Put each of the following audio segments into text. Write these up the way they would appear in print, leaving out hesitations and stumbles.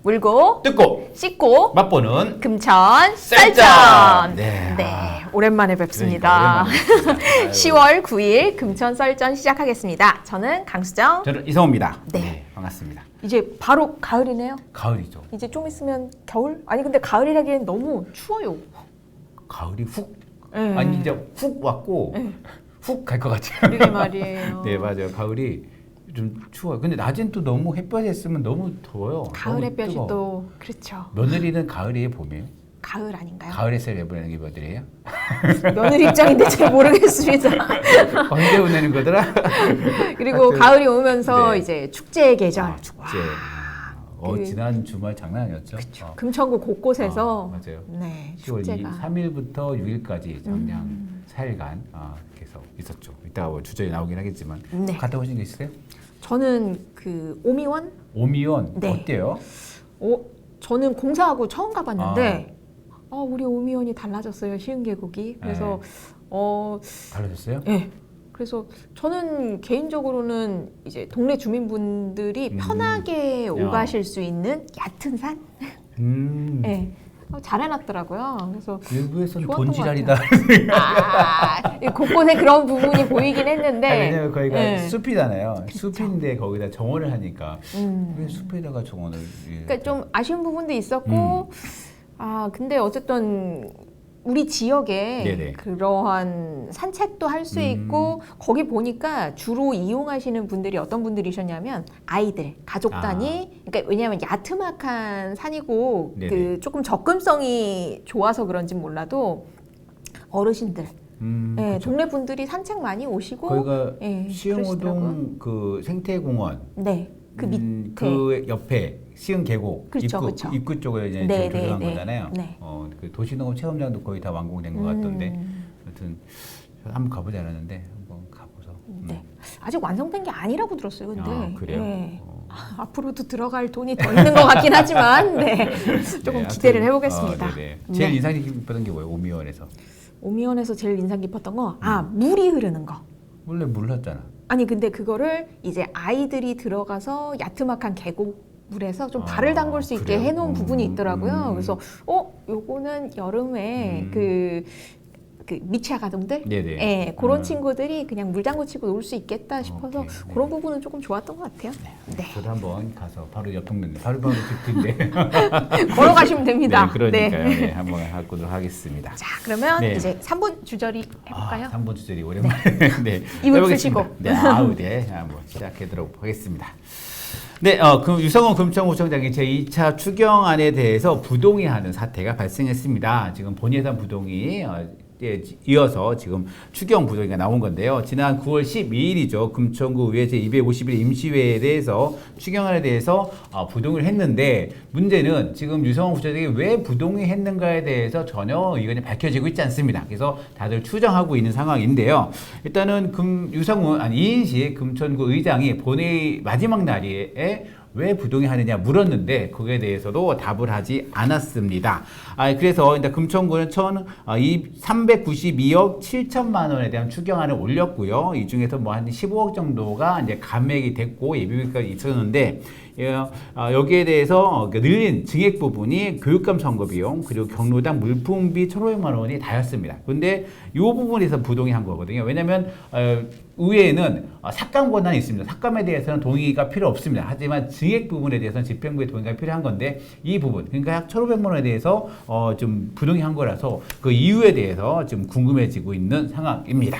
물고 뜯고 씻고 맛보는 금천 쌀전. 쌀전. 네. 오랜만에 뵙습니다. 그러니까 오랜만에 10월 9일 금천 쌀전 시작하겠습니다. 저는 강수정. 저는 이성호입니다. 네. 반갑습니다. 이제 바로 가을이네요. 가을이죠. 이제 좀 있으면 겨울? 아니 근데 가을이라기엔 너무 추워요. 가을이 훅 네. 아니 이제 훅 왔고 네. 훅 갈 것 같아요. 그러게 말이에요. 네 맞아요. 가을이 좀 추워요. 근데 낮엔 또 너무 햇볕이 있으면 너무 더워요. 가을 너무 햇볕이 뜨거워. 또 그렇죠. 며느리는 가을이에요, 봄이에요? 가을 아닌가요? 가을에 살 내보내는 게 며느리예요? 며느리 입장인데 잘 모르겠습니다. 언제 보내는 거더라? 그리고 하여튼, 가을이 오면서 네. 이제 축제의 계절. 축제. 그- 지난 주말 장난 아니었죠? 금천구 곳곳에서 맞아요. 네, 10월 축제가 3일부터 6일까지 장량 4일간 계속 있었죠. 이따가 뭐 주제에 나오긴 하겠지만 네. 갔다 오신 게 있으세요? 저는 그 오미원 오미원 네. 어때요? 저는 공사하고 처음 가봤는데 우리 오미원이 달라졌어요. 시흥계곡이. 그래서 달라졌어요? 네. 그래서 저는 개인적으로는 이제 동네 주민분들이 편하게 오가실 수 있는 얕은 산? 네. 잘 해놨더라고요. 그래서 일부에서는 좋았던 돈지랄이다. 곳곳에 그런 부분이 보이긴 했는데. 왜냐면 거기가 네. 숲이잖아요. 숲인데 거기다 정원을 하니까 왜 숲에다가 정원을? 그러니까 좀 아쉬운 부분도 있었고, 근데 어쨌든 우리 지역에 네네. 그러한 산책도 할 수 있고, 거기 보니까 주로 이용하시는 분들이 어떤 분들이셨냐면 아이들, 가족 단위. 그러니까 왜냐하면 야트막한 산이고 네네. 그 조금 접근성이 좋아서 그런지 몰라도 어르신들. 네, 그쵸. 동네 분들이 산책 많이 오시고 거기가 네, 그러시더라고요. 시흥호동 그 생태공원 네, 그 밑에 그 옆에 시흥 계곡 그쵸, 그쵸. 입구 쪽에 이제 네, 조성한 네, 거잖아요. 네. 그 도시농업 체험장도 거의 다 완공된 것 같던데, 하여튼 한번 가보지 않았는데 한번 가보서. 네. 아직 완성된 게 아니라고 들었어요. 근데 그래요? 네. 앞으로도 들어갈 돈이 더 있는 것 같긴 하지만 네. 조금 네, 기대를 하여튼, 해보겠습니다. 네네. 제일 네. 인상 깊었던 게 뭐예요? 오미원에서 오미원에서 제일 인상 깊었던 거, 물이 흐르는 거. 원래 물 났잖아. 아니 근데 그거를 이제 아이들이 들어가서 야트막한 계곡 물에서 좀 발을 담글 수 있게 그래요? 해놓은 부분이 있더라고요. 그래서 요거는 여름에 그 미취학 아동들, 네네. 예, 그런 친구들이 그냥 물장구 치고 놀 수 있겠다 싶어서 오케이. 네. 그런 부분은 조금 좋았던 것 같아요. 네. 저도 한번 가서 바로 옆 동네인데 바로 집인데. 걸어가시면 됩니다. 네, 그러니까요. 네, 한번 하도록 하겠습니다. 자, 그러면 네. 이제 3분 주저리 해볼까요? 3분 주제리 오랜만에 네. 입을 해보겠습니다. 푸시고. 네, 네, 한번 시작하도록 하겠습니다. 네, 유성원 금천구청장이 제2차 추경안에 대해서 부동의하는 사태가 발생했습니다. 지금 본예산 부동의 이어서 지금 추경 부동의가 나온 건데요. 지난 9월 12일이죠. 금천구 의회 제251 임시회에 대해서 추경안에 대해서 부동의를 했는데, 문제는 지금 유성원 구청장이 왜 부동의 했는가에 대해서 전혀 의견이 밝혀지고 있지 않습니다. 그래서 다들 추정하고 있는 상황인데요. 일단은 이인식 금천구 의장이 본회의 마지막 날에 왜 부동의하느냐 물었는데 거기에 대해서도 답을 하지 않았습니다. 그래서 일단 금천구는 392억 7천만 원에 대한 추경안을 올렸고요. 이 중에서 뭐 한 15억 정도가 이제 감액이 됐고 예비비까지 있었는데, 여기에 대해서 늘린 증액 부분이 교육감 선거 비용 그리고 경로당 물품비 1,500만 원이 다였습니다. 그런데 이 부분에서 부동의한 거거든요. 왜냐하면 의회에는 삭감 권한이 있습니다. 삭감에 대해서는 동의가 필요 없습니다. 하지만 증액 부분에 대해서는 집행부의 동의가 필요한 건데, 이 부분, 그러니까 약 1,500만 원에 대해서 좀 부동의한 거라서 그 이유에 대해서 좀 궁금해지고 있는 상황입니다.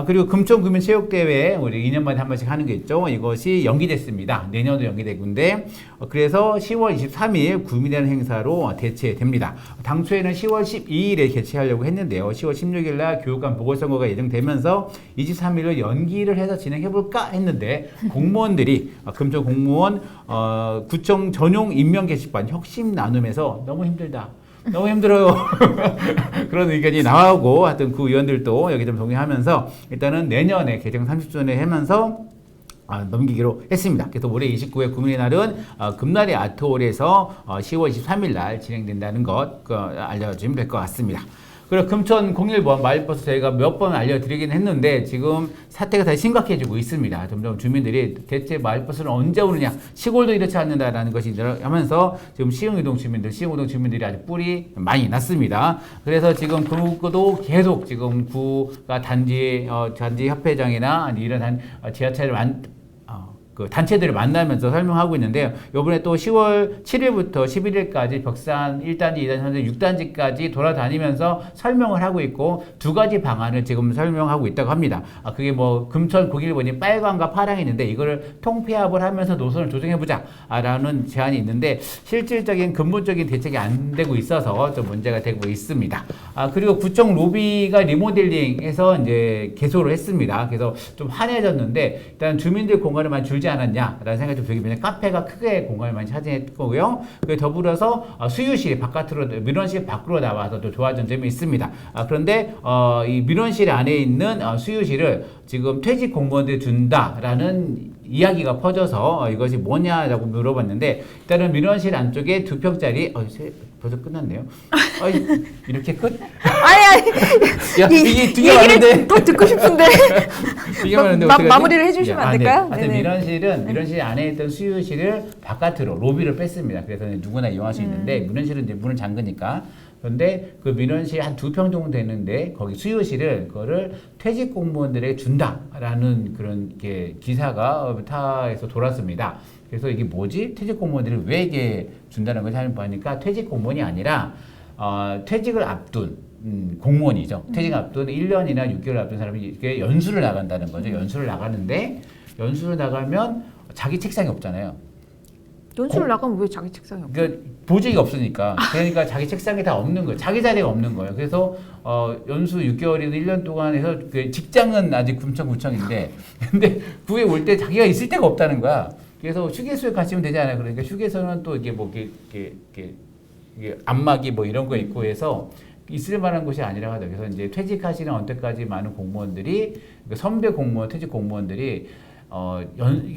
그리고 금천구민체육대회 우리 2년만에 한 번씩 하는 게 있죠. 이것이 연기됐습니다. 내년도 연기되는데, 그래서 10월 23일 구민회관 행사로 대체됩니다. 당초에는 10월 12일에 개최하려고 했는데요. 10월 16일 날 교육감 보궐선거가 예정되면서 23일로 연기를 해서 진행해볼까 했는데, 공무원들이 금천 공무원 구청 전용 임명 게시판 혁신 나눔에서 너무 힘들다, 너무 힘들어요. 그런 의견이 나오고, 하여튼 그 의원들도 여기 좀 동의하면서 일단은 내년에 개정 30주년에 하면서 넘기기로 했습니다. 그래서 올해 29회 구민의 날은 금날의 아트홀에서 10월 23일 날 진행된다는 것 알려주시면 될 것 같습니다. 그리고 금천 01번 마을버스 저희가 몇 번 알려드리긴 했는데 지금 사태가 다시 심각해지고 있습니다. 점점 주민들이 대체 마을버스는 언제 오느냐, 시골도 이렇지 않는다라는 것이 하면서 지금 시흥이동 주민들이 아주 뿔이 많이 났습니다. 그래서 지금 그도 계속 지금 구가 단지 협회장이나 이런 지하철을 그 단체들을 만나면서 설명하고 있는데요. 이번에 또 10월 7일부터 11일까지 벽산 1단지, 2단지, 3단지, 6단지까지 돌아다니면서 설명을 하고 있고 두 가지 방안을 지금 설명하고 있다고 합니다. 그게 뭐 금천 01번이 빨강과 파랑이 있는데 이거를 통폐합을 하면서 노선을 조정해보자 라는 제안이 있는데 실질적인 근본적인 대책이 안 되고 있어서 좀 문제가 되고 있습니다. 그리고 구청 로비가 리모델링해서 이제 개소를 했습니다. 그래서 좀 환해졌는데 일단 주민들 공간을 많이 줄지 않았냐라는 생각이 좀 들기 때문에 카페가 크게 공간을 많이 차지했고요. 그 더불어서 수유실이 바깥으로 민원실 밖으로 나와서 또 좋아진 점이 있습니다. 그런데 이 민원실 안에 있는 수유실을 지금 퇴직 공무원들이 준다라는 이야기가 퍼져서 이것이 뭐냐라고 물어봤는데 일단은 민원실 안쪽에 2평짜리 벌써 끝났네요. 이렇게 끝? 아니 야, 이게 되게 많은데 더 듣고 싶은데 되게 많은데 마무리를 해주시면 안 될까요? 네. 하여튼 민원실 안에 있던 수유실을 바깥으로 로비를 뺐습니다. 그래서 누구나 이용할 수 있는데 민원실은 이제 문을 잠그니까. 그런데 그 민원실 한 2평 정도 되는데 거기 수요실을 그거를 퇴직 공무원들에게 준다라는 그런 게 기사가 타에서 돌았습니다. 그래서 이게 뭐지? 퇴직 공무원들이 왜 이게 준다는 것을 하는 보니까 퇴직 공무원이 아니라 퇴직을 앞둔 공무원이죠. 퇴직 앞둔 1년이나 6개월 앞둔 사람이 이렇게 연수를 나간다는 거죠. 연수를 나가는데 연수를 나가면 자기 책상이 없잖아요. 연수를 나가면 왜 자기 책상이 없어요? 그러니까 보직이 없으니까. 그러니까 자기 책상이 다 없는 거예요. 자기 자리가 없는 거예요. 그래서 연수 6개월이나 1년 동안 해서 그 직장은 아직 구청인데 근데 그게 올 때 자기가 있을 데가 없다는 거야. 그래서 휴게소에 가시면 되잖아요. 그러니까 휴게소는 또 이게 뭐 이게 안마기 뭐 이런 거 있고 해서 있을 만한 곳이 아니라 하다. 그래서 이제 퇴직하시는 언제까지 많은 공무원들이 선배 공무원, 퇴직 공무원들이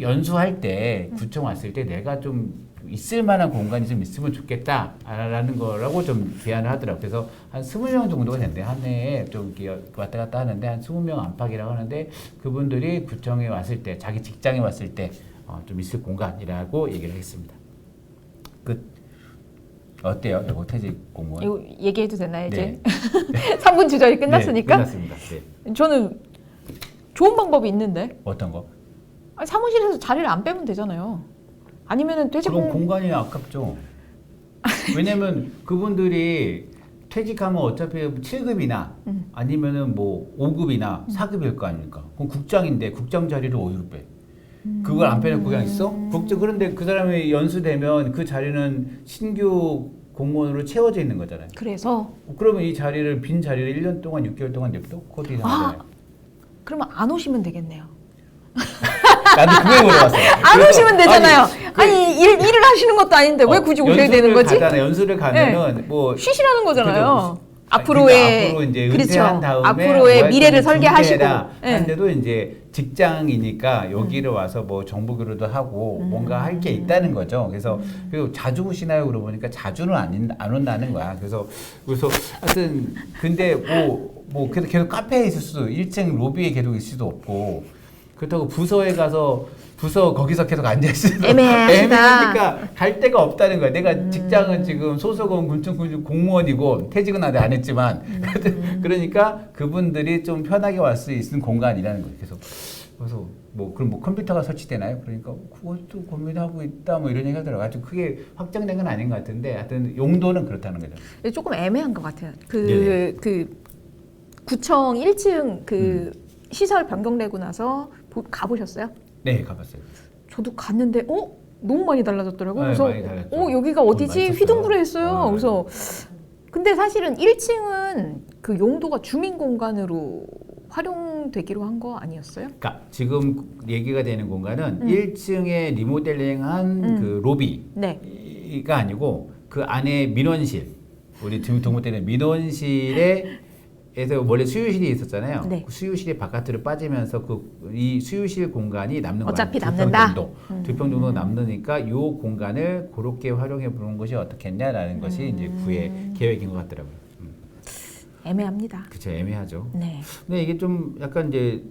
연수할 때 구청 왔을 때 내가 좀 있을 만한 공간이 좀 있으면 좋겠다라는 거라고 좀 제안을 하더라고요. 그래서 한 20명 정도가 된대. 한 해에 좀 왔다 갔다 하는데 한 20명 안팎이라고 하는데 그분들이 구청에 왔을 때 자기 직장에 왔을 때 좀 있을 공간이라고 얘기를 했습니다. 끝. 어때요? 이거 퇴직 공무원? 이거 얘기해도 되나요 이제? 네. 3분 조절이 끝났으니까? 네, 끝났습니다. 네. 저는 좋은 방법이 있는데 어떤 거? 사무실에서 자리를 안 빼면 되잖아요. 아니면은 퇴직 그럼 공간이 아깝죠. 왜냐면 그분들이 퇴직하면 어차피 7급이나 아니면은 뭐 5급이나 4급일 거 아닙니까? 그럼 국장인데 국장 자리를 어디로 빼? 그걸 안 빼놓고 그냥 있어? 그런데 그 사람이 연수되면 그 자리는 신규 공무원으로 채워져 있는 거잖아요. 그래서 그러면 이 자리를 빈 자리를 1년 동안 6개월 동안 냅둬? 그것도 이상하잖아요. 그러면 안 오시면 되겠네요. 나도 그걸 물어봤어요. 안 오시면 되잖아요. 아니 일을 하시는 것도 아닌데 왜 굳이 오셔야 되는 거지? 연수를 가면은 네. 뭐 쉬시라는 거잖아요. 그죠. 앞으로의 앞으로 이제 그렇죠. 은퇴한 다음에 앞으로의 미래를 설계하시고 한데도 이제 직장이니까 여기를 와서 뭐 정보교류도 하고 뭔가 할 게 있다는 거죠. 그래서 그리고 자주 오시나요? 물어보니까 자주는 안 온다는 거야. 그래서 하여튼 근데 뭐 계속 카페에 있을 수도 1층 로비에 계속 있을 수도 없고 그렇다고 부서에 가서 거기서 계속 앉아있어도 애매하니까 갈 데가 없다는 거야. 내가 직장은 지금 소속은 군청 공무원이고 퇴직은 아직 안 했지만 그러니까 그분들이 좀 편하게 올 수 있는 공간이라는 거예요. 그래서 그럼 컴퓨터가 설치되나요? 그러니까 그것도 고민하고 있다 뭐 이런 얘기 하더라고요. 아주 크게 확정된 건 아닌 것 같은데 하여튼 용도는 그렇다는 거죠. 조금 애매한 것 같아요. 그 구청 1층 시설 변경되고 나서 가보셨어요? 네, 가봤어요. 저도 갔는데 너무 많이 달라졌더라고요. 네, 그래서 많이 달랐죠. 여기가 어디지? 휘둥그레했어요. 네. 그래서 근데 사실은 1층은 그 용도가 주민 공간으로 활용되기로 한 거 아니었어요? 그러니까 지금 얘기가 되는 공간은 1층에 리모델링한 그 로비가 아니고 그 안에 민원실 우리 동무 때는 민원실에 에서 원래 수유실이 있었잖아요. 네. 그 수유실이 바깥으로 빠지면서 이 수유실 공간이 남는 어차피 거예요. 남는다. 2평 정도 남으니까 이 공간을 그렇게 활용해 보는 것이 어떻겠냐라는 것이 이제 구의 계획인 것 같더라고요. 애매합니다. 그쵸, 애매하죠. 네. 근데 이게 좀 약간 이제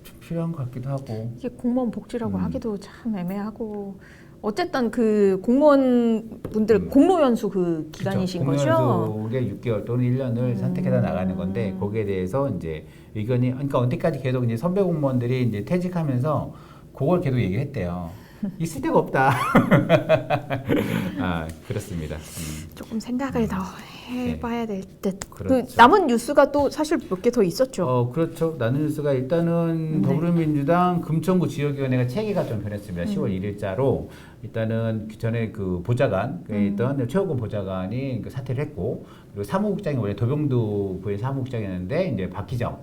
좀 필요한 것 같기도 하고. 이게 공무원 복지라고 하기도 참 애매하고 어쨌든 그 공무원분들 공로연수 그 기간이신 거죠? 공연수에 6개월 또는 1년을 선택해서 나가는 건데 거기에 대해서 이제 의견이 그러니까 언제까지 계속 이제 선배 공무원들이 이제 퇴직하면서 그걸 계속 얘기했대요. 있을 데가 없다. 아 그렇습니다. 조금 생각을 더 해봐야 될 듯. 그렇죠. 그 남은 뉴스가 또 사실 몇 개 더 있었죠. 그렇죠. 나는 뉴스가 일단은 네. 더불어민주당 금천구 지역위원회가 체계가 좀 변했습니다. 10월 1일자로 일단은 전에 그 보좌관에 있던 최호근 보좌관이 그 사퇴를 했고 그리고 사무국장이 원래 도병두 부의 사무국장이었는데 이제 박희정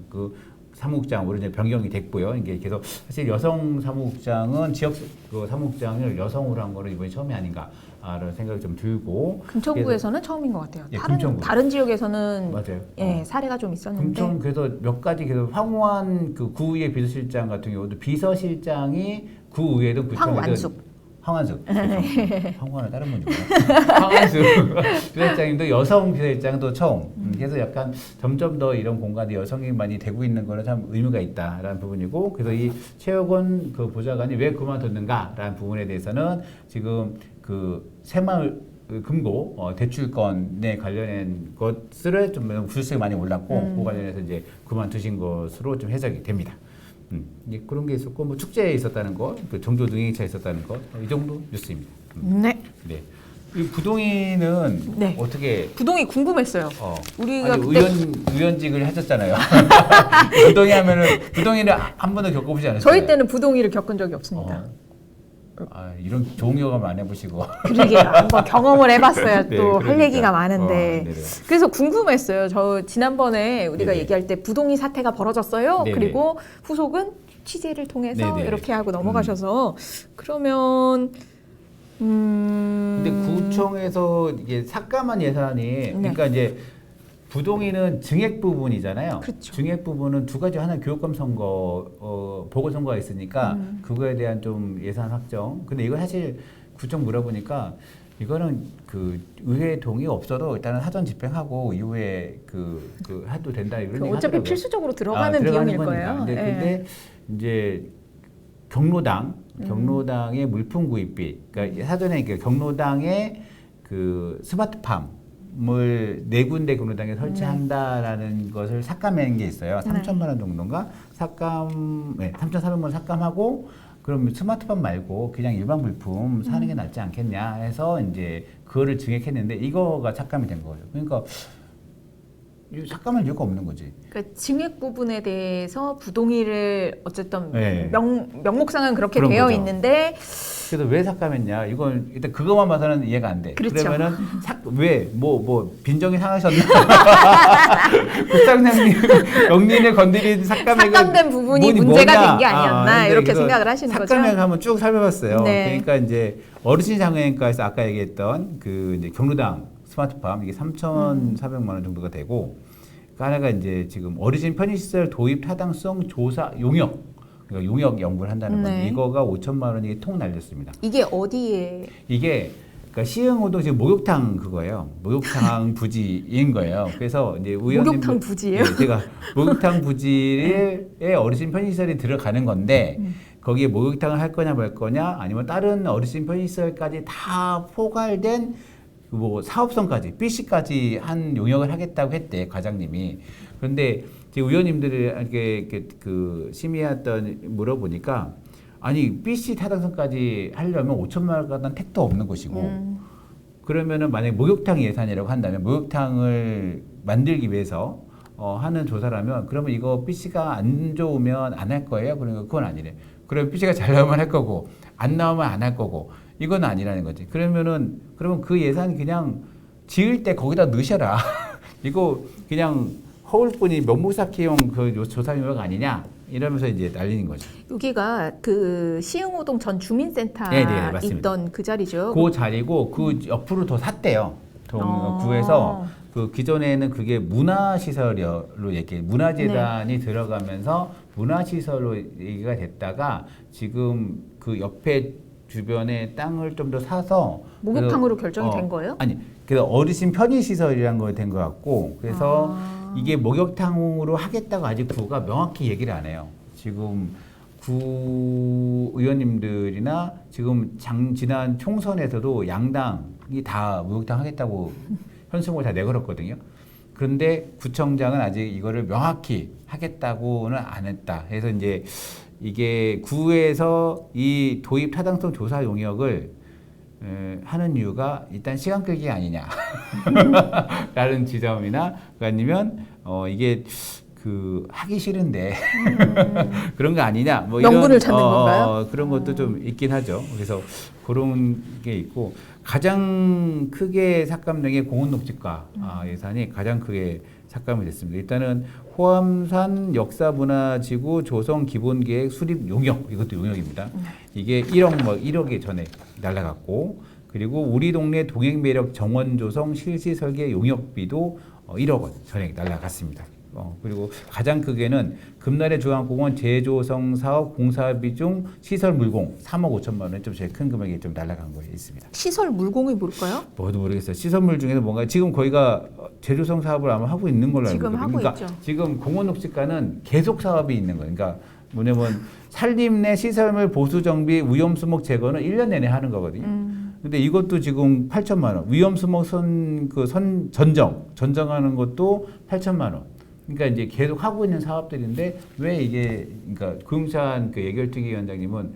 그 사무국장으로 이제 변경이 됐고요. 이게 계속 사실 여성 사무국장은 지역 그 사무국장을 여성으로 한 거는 이번이 처음이 아닌가. 라는 생각이 좀 들고 금천구에서는 처음인 것 같아요. 예, 금천구. 다른 지역에서는 맞아요. 예, 사례가 좀 있었는데 금천 그래서 몇 가지 계속 황우한 그 구의회 비서실장 같은 경우도 비서실장이 구의회든 구청이든 황완숙 그렇죠. 황우한은 다른 분이구나. 황완숙 비서실장님도 여성 비서실장도 처음. 그래서 약간 점점 더 이런 공간에 여성이 많이 되고 있는 거는 참 의미가 있다라는 부분이고 그래서 이 최혁원 그 보좌관이 왜 그만뒀는가라는 부분에 대해서는 지금 그 새마을 금고 대출권에 관련된 것을 좀 구설수가 많이 올랐고 그 관련해서 이제 그만두신 것으로 좀 해석이 됩니다. 이제 그런 게 있었고 뭐 축제에 있었다는 것, 그 정조 능행차에 있었다는 것, 이 정도 뉴스입니다. 네. 네. 이 부동의는 네. 어떻게? 부동의 궁금했어요. 우리가 아니, 그때 의원직을 하셨잖아요. 부동의 하면은 부동의를 한 번도 겪어보지 않으셨어요? 저희 때는 부동의를 겪은 적이 없습니다. 이런 좋은 경험 안 해보시고. 그러게요. 한번 경험을 해봤어야 네, 또 할 그러니까. 얘기가 많은데. 네네. 그래서 궁금했어요. 저 지난번에 우리가 네네. 얘기할 때 부동의 사태가 벌어졌어요. 네네. 그리고 후속은 취재를 통해서 네네. 이렇게 하고 넘어가셔서 그러면 근데 구청에서 이게 삭감한 예산이 그러니까 이제 부동의는 증액 부분이잖아요. 그렇죠. 증액 부분은 두 가지 하나 교육감 선거 보궐선거가 있으니까 그거에 대한 좀 예산 확정. 근데 이거 사실 구청 물어보니까 이거는 그 의회 동의 없어도 일단은 사전 집행하고 이후에 그 해도 된다 이런 얘기 어차피 하더라고요. 필수적으로 들어가는 비용일 거니까. 거예요. 근데 이제 경로당의 물품 구입비, 그러니까 사전에 그 경로당의 그 스마트팜을 4군데 경로당에 설치한다라는 것을 삭감한 게 있어요. 3천만 원 정도인가? 3,400만 원 삭감하고 그럼 스마트팜 말고 그냥 일반 물품 사는 게 낫지 않겠냐 해서 이제 그거를 증액했는데 이거가 삭감이 된 거죠. 그러니까 삭감할 이유가 없는 거지. 그러니까 증액 부분에 대해서 부동의를 어쨌든 네. 명목상은 그렇게 그런 되어 거죠. 있는데 그래서 왜 삭감했냐? 이건 일단 그것만 봐서는 이해가 안 돼. 그렇죠. 그러면은 빈정이 상하셨나? 국장장님 영린을 건드린 삭감된 부분이 문제가 된 게 아니었나 이렇게 생각을 하시는 거죠. 삭감을 한번 쭉 살펴봤어요. 네. 그러니까 이제 어르신 장애인과에서 아까 얘기했던 그 이제 경로당 스마트팜 이게 3,400만 원 정도가 되고 하나가 이제 지금 어르신 편의시설 도입 타당성 조사 용역. 그러니까 용역 연구를 한다는 건데 이거가 5천만 원이 통 날렸습니다. 이게 어디에? 이게 그러니까 시흥호동 지금 목욕탕 그거예요. 목욕탕 부지인 거예요. 그래서 이제 목욕탕 부지예요? 네, 제가 목욕탕 부지에 어르신 편의시설이 들어가는 건데 거기에 목욕탕을 할 거냐 말 거냐 아니면 다른 어르신 편의시설까지 다 포괄된 뭐 사업성까지 BC까지 한 용역을 하겠다고 했대 과장님이. 그런데 지금 의원님들이 이렇게 그 심의했던 물어보니까 아니 BC 타당성까지 하려면 5천만 원까지는 택도 없는 것이고 그러면은 만약에 목욕탕 예산이라고 한다면 목욕탕을 만들기 위해서 하는 조사라면 그러면 이거 BC가 안 좋으면 안 할 거예요? 그러니까 그건 아니래. 그럼 BC가 잘 나오면 할 거고 안 나오면 안 할 거고 이건 아니라는 거지. 그러면 그 예산 그냥 지을 때 거기다 넣으셔라. 이거 그냥 허울뿐이 면목삭히용 그 조사 용역 아니냐 이러면서 이제 날리는 거죠. 여기가 그 시흥호동 전 주민센터 있던 그 자리죠. 그 자리고 그 옆으로 더 샀대요. 구에서 그 기존에는 그게 문화시설로 얘기, 문화재단이 들어가면서 문화시설로 얘기가 됐다가 지금 그 옆에 주변에 땅을 좀 더 사서 목욕탕으로 결정이 된 거예요? 아니, 그래서 어르신 편의 시설이란 거 된 것 같고 그래서 이게 목욕탕으로 하겠다고 아직 구가 명확히 얘기를 안 해요. 지금 구 의원님들이나 지금 지난 총선에서도 양당이 다 목욕탕 하겠다고 현수막을 다 내걸었거든요. 그런데 구청장은 아직 이거를 명확히 하겠다고는 안 했다. 그래서 이제 이게 구에서 이 도입 타당성 조사 용역을 하는 이유가 일단 시간 끌기 아니냐 라는 지점이나 아니면 이게 그 하기 싫은데 그런 거 아니냐 뭐 명분을 찾는 건가요? 그런 것도 좀 있긴 하죠. 그래서 그런 게 있고 가장 크게 삭감된 게 공원녹지과 예산이 가장 크게 삭감이 됐습니다. 일단은 호암산 역사문화지구 조성 기본계획 수립 용역 이것도 용역입니다. 이게 1억이 전에 날라갔고 그리고 우리 동네 동행매력 정원 조성 실시 설계 용역비도 1억 원 전액 날라갔습니다. 그리고 가장 크게는 금날의 중앙공원 재조성 사업 공사비 중 시설 물공 3억 5천만 원 좀 제일 큰 금액이 좀 날라간 거 있습니다. 시설 물공이 뭘까요? 뭐도 모르겠어요. 시설물 중에서 뭔가 지금 거기가 재조성 사업을 아마 하고 있는 걸로 알고 있거든요. 지금 하고 그러니까 있죠. 지금 공원녹지과는 계속 사업이 있는 거예요. 그러니까 뭐냐면 산림 내 시설물 보수 정비 위험 수목 제거는 1년 내내 하는 거거든요. 근데 이것도 지금 8천만 원. 위험 수목 전정하는 것도 8천만 원. 그러니까 이제 계속 하고 있는 사업들인데 왜 이게 그러니까 금산 그 예결특위 위원장님은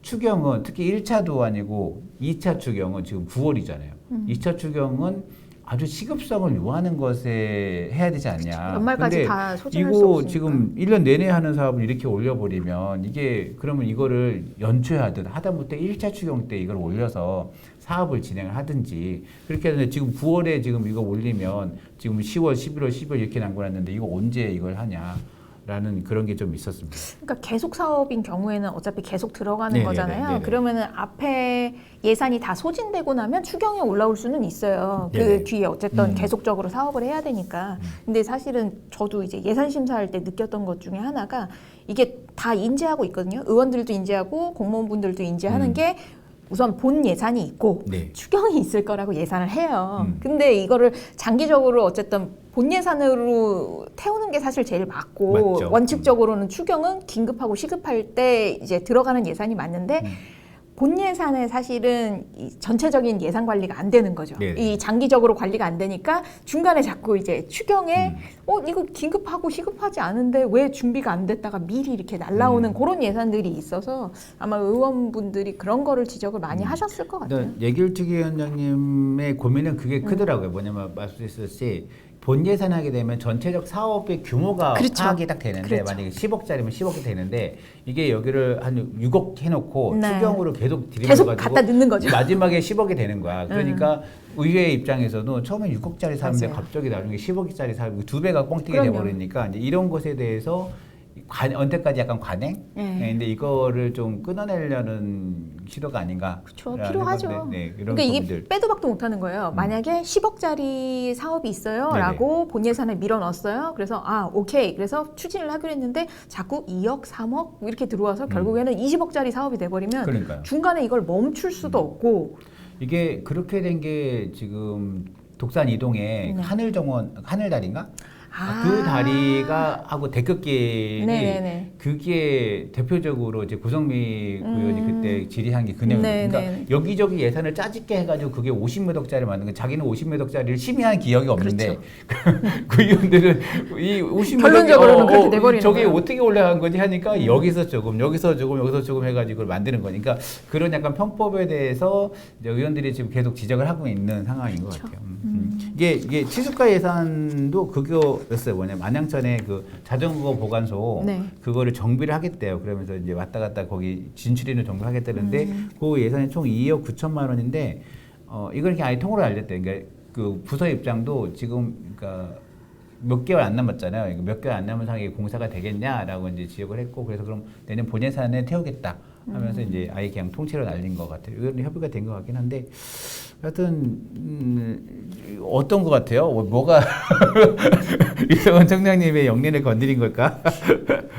추경은 특히 1차도 아니고 2차 추경은 지금 9월이잖아요. 2차 추경은 아주 시급성을 요하는 것에 해야 되지 않냐. 연말까지 근데 다 소진할 수 이거 없으니까. 지금 1년 내내 하는 사업을 이렇게 올려버리면 이게 그러면 이거를 연초하든 하다못해 1차 추경 때 이걸 올려서 사업을 진행을 하든지 그렇게 하는데 지금 9월에 지금 이거 올리면 지금 10월, 11월, 12월 이렇게 남겨놨는데 이거 언제 이걸 하냐. 라는 그런 게 좀 있었습니다. 그러니까 계속 사업인 경우에는 어차피 계속 들어가는 네네네, 거잖아요. 네네. 그러면은 앞에 예산이 다 소진되고 나면 추경에 올라올 수는 있어요. 네네. 그 뒤에 어쨌든 계속적으로 사업을 해야 되니까. 근데 사실은 저도 이제 예산 심사할 때 느꼈던 것 중에 하나가 이게 다 인지하고 있거든요. 의원들도 인지하고 공무원분들도 인지하는 게 우선 본 예산이 있고 네. 추경이 있을 거라고 예상을 해요. 근데 이거를 장기적으로 어쨌든 본 예산으로 태우는 게 사실 제일 맞고 맞죠. 원칙적으로는 추경은 긴급하고 시급할 때 이제 들어가는 예산이 맞는데 본 예산에 사실은 이 전체적인 예산 관리가 안 되는 거죠. 네네. 이 장기적으로 관리가 안 되니까 중간에 자꾸 이제 추경에 이거 긴급하고 시급하지 않은데 왜 준비가 안 됐다가 미리 이렇게 날라오는 그런 예산들이 있어서 아마 의원분들이 그런 거를 지적을 많이 하셨을 것 같아요. 예결특위 위원장님의 고민은 그게 크더라고요. 뭐냐면 말씀드렸듯이 본 예산하게 되면 전체적 사업의 규모가 그렇죠. 파악이 딱 되는데 그렇죠. 만약에 10억짜리면 10억이 되는데 이게 여기를 한 6억 해놓고 네. 추경으로 계속 계속 들이밀어가지고 갖다 넣는 거죠. 마지막에 10억이 되는 거야. 그러니까 의회 입장에서는 처음에 6억짜리 사는데 맞아요. 갑자기 나중에 10억짜리 사고 두 배가 뻥튀기 그럼요. 돼버리니까 이제 이런 것에 대해서 언제까지 약간 관행? 네. 근데 이거를 좀 끊어내려는 시도가 아닌가? 그렇죠. 필요하죠. 네, 이런 그러니까 이게 부분들. 빼도 박도 못하는 거예요. 만약에 10억짜리 사업이 있어요 네네. 라고 본 예산에 밀어넣었어요. 그래서 오케이. 그래서 추진을 하기로 했는데 자꾸 2억, 3억 이렇게 들어와서 결국에는 20억짜리 사업이 돼버리면 그러니까요. 중간에 이걸 멈출 수도 없고 이게 그렇게 된 게 지금 독산 이동에 네. 하늘다리인가? 그 다리가 하고 대끝길이 네네네. 그게 대표적으로 이제 구성미 의원이 그때 질의한 게 그 내용이에요. 네네. 그러니까 여기저기 예산을 짜집게 해가지고 그게 50몇억짜리 만든 거 자기는 50몇억짜리를 심의한 기억이 없는데 그 의원들은 이 50몇억 결론적으로는 그렇게 돼버리는 저게 거예요. 어떻게 올라간 거지 하니까 여기서 조금 여기서 조금 해가지고 그걸 만드는 거니까 그런 약간 편법에 대해서 이제 의원들이 지금 계속 지적을 하고 있는 상황인 것 같아요. 이게 치수가 예산도 그거였어요. 뭐냐면 안양천에 그 자전거 보관소 네. 그거를 정비를 하겠대요. 그러면서 이제 왔다 갔다 거기 진출인을 정비하겠다는데 그 예산이 총 2억 9천만 원인데 이걸 이렇게 아예 통으로 알렸대요. 그러니까 그 부서 입장도 지금 그러니까 몇 개월 안 남았잖아요. 몇 개월 안 남은 상황에 공사가 되겠냐라고 이제 지적을 했고 그래서 그럼 내년 본 예산에 태우겠다. 하면서 이제 아예 그냥 통째로 날린 것 같아요. 이건 협의가 된 것 같긴 한데 하여튼 어떤 것 같아요? 뭐가 이성원 청장님의 영린을 건드린 걸까?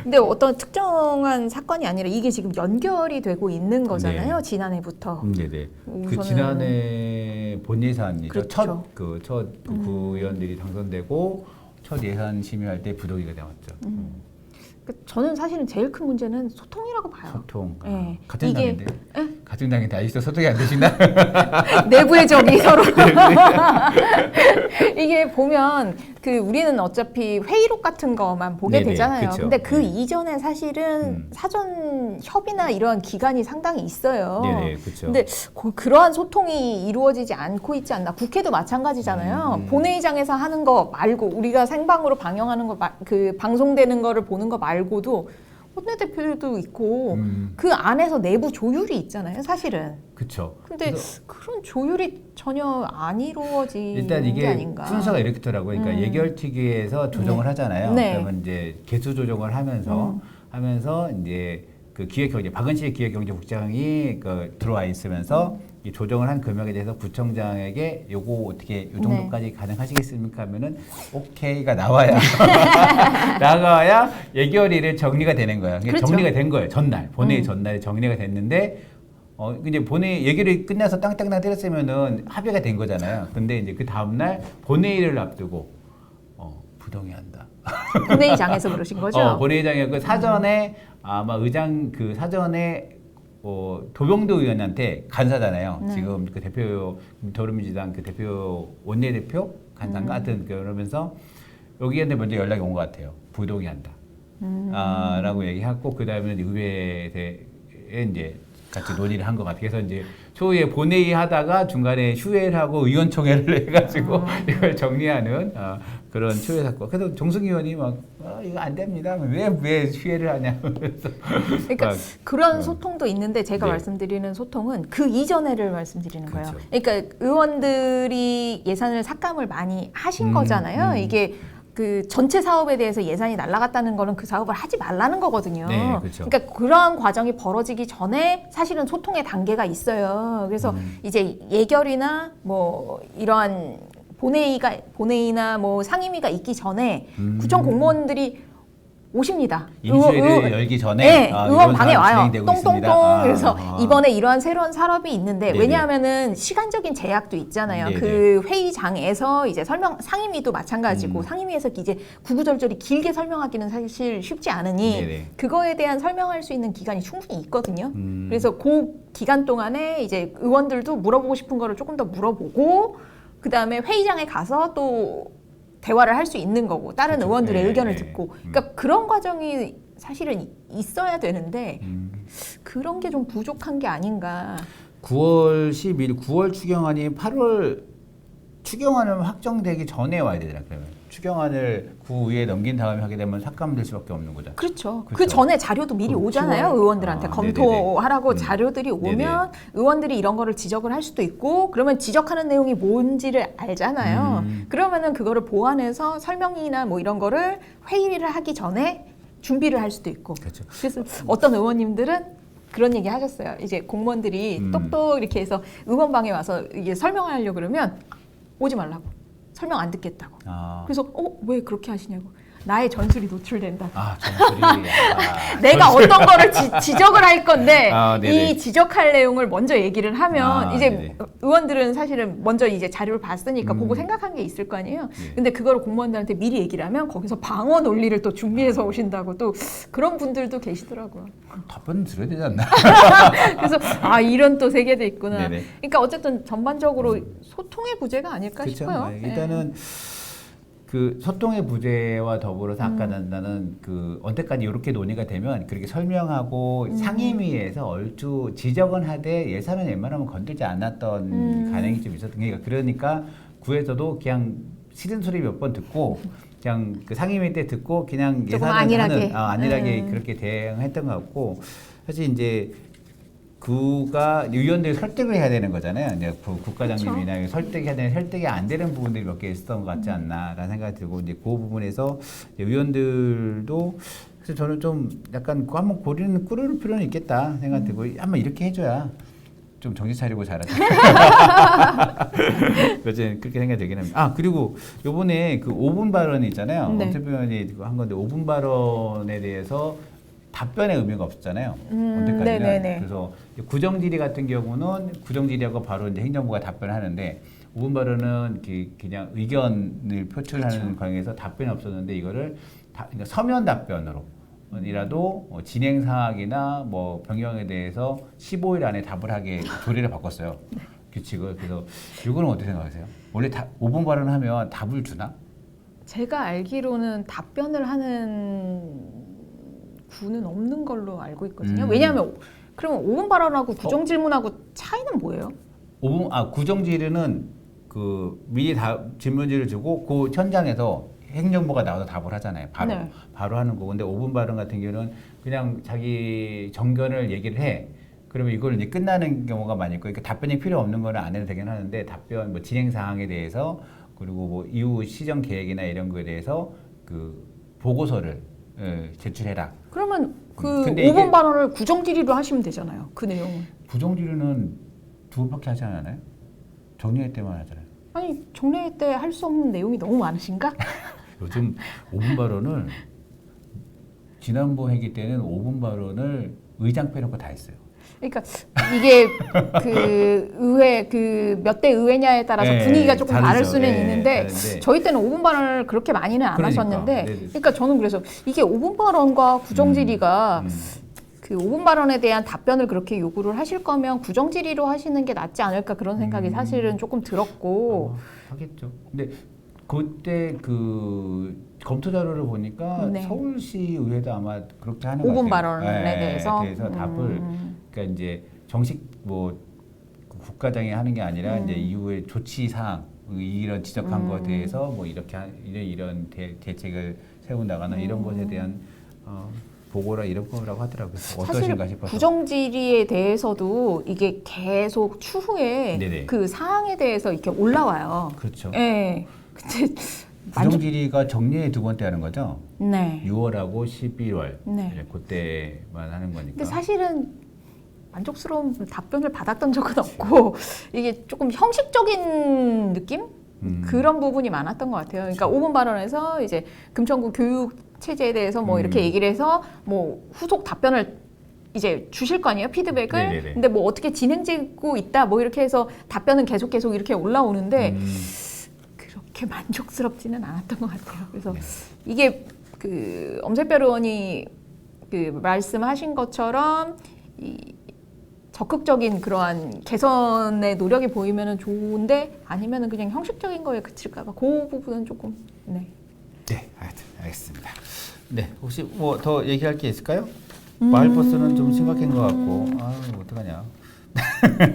근데 어떤 특정한 사건이 아니라 이게 지금 연결이 되고 있는 거잖아요. 네. 지난해부터. 네네. 그 우선은- 지난해 본 예산이죠. 그렇죠. 첫 구의원들이 당선되고 첫 예산 심의할 때 부동의가 나왔죠. 저는 사실은 제일 큰 문제는 소통이라고 봐요. 소통. 네. 같은 이게- 당인데. 같은 당이 다 있어 소통이 안 되시나? 내부의 적이 서로. 이게 보면 우리는 어차피 회의록 같은 거만 보게 네네, 되잖아요. 그쵸. 근데 그 네. 이전에 사실은 사전 협의나 이런 기간이 상당히 있어요. 네네, 그렇죠. 근데 그러한 소통이 이루어지지 않고 있지 않나. 국회도 마찬가지잖아요. 본회의장에서 하는 거 말고 우리가 생방으로 방영하는 거, 방송되는 거를 보는 거 말고도 원내대표도 있고 그 안에서 내부 조율이 있잖아요, 사실은. 그렇죠. 근데 그런 조율이 전혀 안 이루어지는 일단 게 이게 아닌가. 순서가 이렇게 더라고요. 그러니까 예결특위에서 조정을 하잖아요. 네. 그러면 이제 개수 조정을 하면서 이제 그 기획경제 박은실 기획경제국장이 들어와 있으면서 이 조정을 한 금액에 대해서 구청장에게 요거 어떻게 요 정도까지 가능하시겠습니까 하면은 오케이가 나와야 나가야 예결위를 정리가 되는 거예요. 그러니까 그렇죠. 정리가 된 거예요. 전날 본회의 전날에 정리가 됐는데 이제 본회의 예결위 끝나서 땅땅땅 때렸으면은 합의가 된 거잖아요. 근데 이제 그 다음 날 본회의를 앞두고 부동의한다. 본회의장에서 그러신 거죠? 본회의장에 그 사전에 아마 의장 사전에 도병도 의원한테 간사잖아요. 네. 지금 그 대표 더불어민주당 그 대표 원내대표 간사인가 하여튼 그러면서 여기한테 먼저 연락이 온 것 같아요. 부동의한다. 라고 얘기하고 그 다음에 의회에 이제 같이 논의를 한 것 같아요. 그래서 이제 초에 본회의 하다가 중간에 휴회를 하고 의원총회를 해가지고 이걸 정리하는 그런 초회 사건. 그래서 정승 의원이 막 이거 안 됩니다. 왜 휴회를 하냐. 그래서 그러니까 막, 그런 소통도 있는데 제가 네. 말씀드리는 소통은 그 이전에를 말씀드리는 거예요. 그렇죠. 그러니까 의원들이 예산을 삭감을 많이 하신 거잖아요. 이게 전체 사업에 대해서 예산이 날아갔다는 거는 그 사업을 하지 말라는 거거든요. 네, 그렇죠. 그러니까 그러한 과정이 벌어지기 전에 사실은 소통의 단계가 있어요. 그래서 이제 예결이나 뭐 이러한 본회의나 뭐 상임위가 있기 전에 구청 공무원들이 오십니다. 임시회를 열기 전에 네, 이런 의원방에 사업이 와요. 진행되고 똥똥똥. 있습니다. 그래서 이번에 이러한 새로운 사업이 있는데 네네. 왜냐하면은 시간적인 제약도 있잖아요. 네네. 그 회의장에서 이제 상임위도 마찬가지고 상임위에서 이제 구구절절히 길게 설명하기는 사실 쉽지 않으니 네네. 그거에 대한 설명할 수 있는 기간이 충분히 있거든요. 그래서 그 기간 동안에 이제 의원들도 물어보고 싶은 거를 조금 더 물어보고 그 다음에 회의장에 가서 또 대화를 할 수 있는 거고 다른 그렇죠. 의원들의 네, 의견을 네. 듣고 그러니까 그런 과정이 사실은 있어야 되는데 그런 게 좀 부족한 게 아닌가. 9월 10일 9월 추경안이 8월 추경안을 확정되기 전에 와야 되더라. 그러면 추경안을 구의회에 넘긴 다음에 하게 되면 삭감될 수밖에 없는 거죠. 그렇죠. 그 그렇죠. 전에 자료도 미리 그 오잖아요. 10월? 의원들한테 아, 검토하라고 네네네. 자료들이 오면 네네. 의원들이 이런 거를 지적을 할 수도 있고 그러면 지적하는 내용이 뭔지를 알잖아요. 그러면은 그거를 보완해서 설명이나 뭐 이런 거를 회의를 하기 전에 준비를 할 수도 있고. 그렇죠. 그래서 어떤 의원님들은 그런 얘기 하셨어요. 이제 공무원들이 똑똑 이렇게 해서 의원방에 와서 이게 설명하려고 그러면 오지 말라고. 설명 안 듣겠다고. 그래서 왜 그렇게 하시냐고. 나의 전술이 노출된다. 전술이. 내가 어떤 거를 지적을 할 건데 네네. 이 지적할 내용을 먼저 얘기를 하면 이제 네네. 의원들은 사실은 먼저 이제 자료를 봤으니까 보고 생각한 게 있을 거 아니에요. 네. 근데 그거를 공무원들한테 미리 얘기를 하면 거기서 방어 논리를 또 준비해서 오신다고 또 그런 분들도 계시더라고요. 답변 들어야 되지 않나? 그래서 이런 또 세계도 있구나. 네네. 그러니까 어쨌든 전반적으로 소통의 부재가 아닐까 그렇죠. 싶어요. 일단은 그 소통의 부재와 더불어서 아까 나는 그 언제까지 이렇게 논의가 되면 그렇게 설명하고 상임위에서 얼추 지적은 하되 예산은 웬만하면 건들지 않았던 가능이 좀 있었던 게 그러니까 구에서도 그냥 싫은 소리 몇 번 듣고 그냥 그 상임위 때 듣고 그냥 조금 예산은 안일하게. 안일하게 그렇게 대응했던 것 같고 사실 이제 구가 의원들이 설득을 해야 되는 거잖아요. 이제 국가장님이나 설득해야 되는 설득이 안 되는 부분들이 몇 개 있었던 것 같지 않나라는 생각이 들고 이제 그 부분에서 의원들도 그래서 저는 좀 약간 그 한번 고리는 꾸릴 필요는 있겠다 생각 들고 한번 이렇게 해줘야 좀 정신 차리고 잘하죠. 그렇지 그렇게 생각이 들긴 합니다. 아 그리고 요번에 그 5분 발언 있잖아요. 네. 엄태표 의원이 한 건데 5분 발언에 대해서 답변의 의미가 없었잖아요. 언제까지는. 네네네. 그래서 구정질의 같은 경우는 구정질의하고 바로 이제 행정부가 답변하는데 5분 발언은 그냥 의견을 표출하는 그렇죠. 과정에서 답변이 없었는데 이거를 그러니까 서면 답변으로 이라도 진행 사항이나 뭐 변경에 대해서 15일 안에 답을 하게 조례를 바꿨어요. 규칙을. 그래서 이거는 어떻게 생각하세요? 원래 5분 발언하면 답을 주나? 제가 알기로는 답변을 하는 구는 없는 걸로 알고 있거든요. 왜냐하면 그러면 5분 발언하고 구정 질문하고 차이는 뭐예요? 5분 구정질의는 그 미리 질문지를 주고 그 현장에서 행정부가 나와서 답을 하잖아요. 바로 네. 바로 하는 거. 근데 5분 발언 같은 경우는 그냥 자기 정견을 얘기를 해. 그러면 이걸 이제 끝나는 경우가 많이 있고, 그러니까 답변이 필요 없는 거는 안 해도 되긴 하는데 답변 뭐 진행 사항에 대해서 그리고 뭐 이후 시정 계획이나 이런 거에 대해서 그 보고서를 제출해라. 그러면 그 근데 5분 발언을 구정 질의로 하시면 되잖아요. 그 내용을. 부정질의는 두 번밖에 하지 않아요? 정리할 때만 하잖아요. 아니 정례 때 할 수 없는 내용이 너무 많으신가? 요즘 5분 발언을 지난번 회기 때는 5분 발언을 의장 빼놓고 다 했어요. 그러니까 이게 그 의회 그 몇 대 의회냐에 따라서 예, 분위기가 조금 다르죠. 다를 수는 예, 있는데 다른데. 저희 때는 5분 발언을 그렇게 많이는 안 그러니까, 하셨는데 네네. 그러니까 저는 그래서 이게 5분 발언과 구정 질의가 그 5분 발언에 대한 답변을 그렇게 요구를 하실 거면 구정 질의로 하시는 게 낫지 않을까 그런 생각이 사실은 조금 들었고 하겠죠. 근데 그때 그 검토 자료를 보니까 네. 서울시 의회도 아마 그렇게 하는 것 5분 같아요. 발언에 대해서 답을 그러니까 이제 정식 뭐 국가장이 하는 게 아니라 이제 이후에 조치 사항 이런 지적한 것에 대해서 뭐 이렇게 이런 대책을 세운다거나 이런 것에 대한 보고라 이런 거라고 하더라고요. 사실 어떠신가 싶어서. 부정질의에 대해서도 이게 계속 추후에 네네. 그 사항에 대해서 이렇게 올라와요. 그렇죠. 예. 근데 부정질의가 정례에 두 번째 하는 거죠. 네. 6월하고 11월. 네. 그때만 하는 거니까. 근데 사실은 만족스러운 답변을 받았던 적은 없고 이게 조금 형식적인 느낌? 그런 부분이 많았던 것 같아요. 그러니까 5분 발언에서 이제 금천구 교육 체제에 대해서 뭐 이렇게 얘기를 해서 뭐 후속 답변을 이제 주실 거 아니에요, 피드백을. 네네네. 근데 뭐 어떻게 진행되고 있다, 뭐 이렇게 해서 답변은 계속 이렇게 올라오는데 그렇게 만족스럽지는 않았던 것 같아요. 그래서 네. 이게 그 엄세별 의원이 그 말씀하신 것처럼 이 적극적인 그러한 개선의 노력이 보이면은 좋은데 아니면은 그냥 형식적인 거에 그칠까봐 그 부분은 조금 네. 네, 하여튼 알겠습니다. 네, 혹시 뭐 더 얘기할 게 있을까요? 마을버스는 좀 심각한 것 같고, 어떡하냐.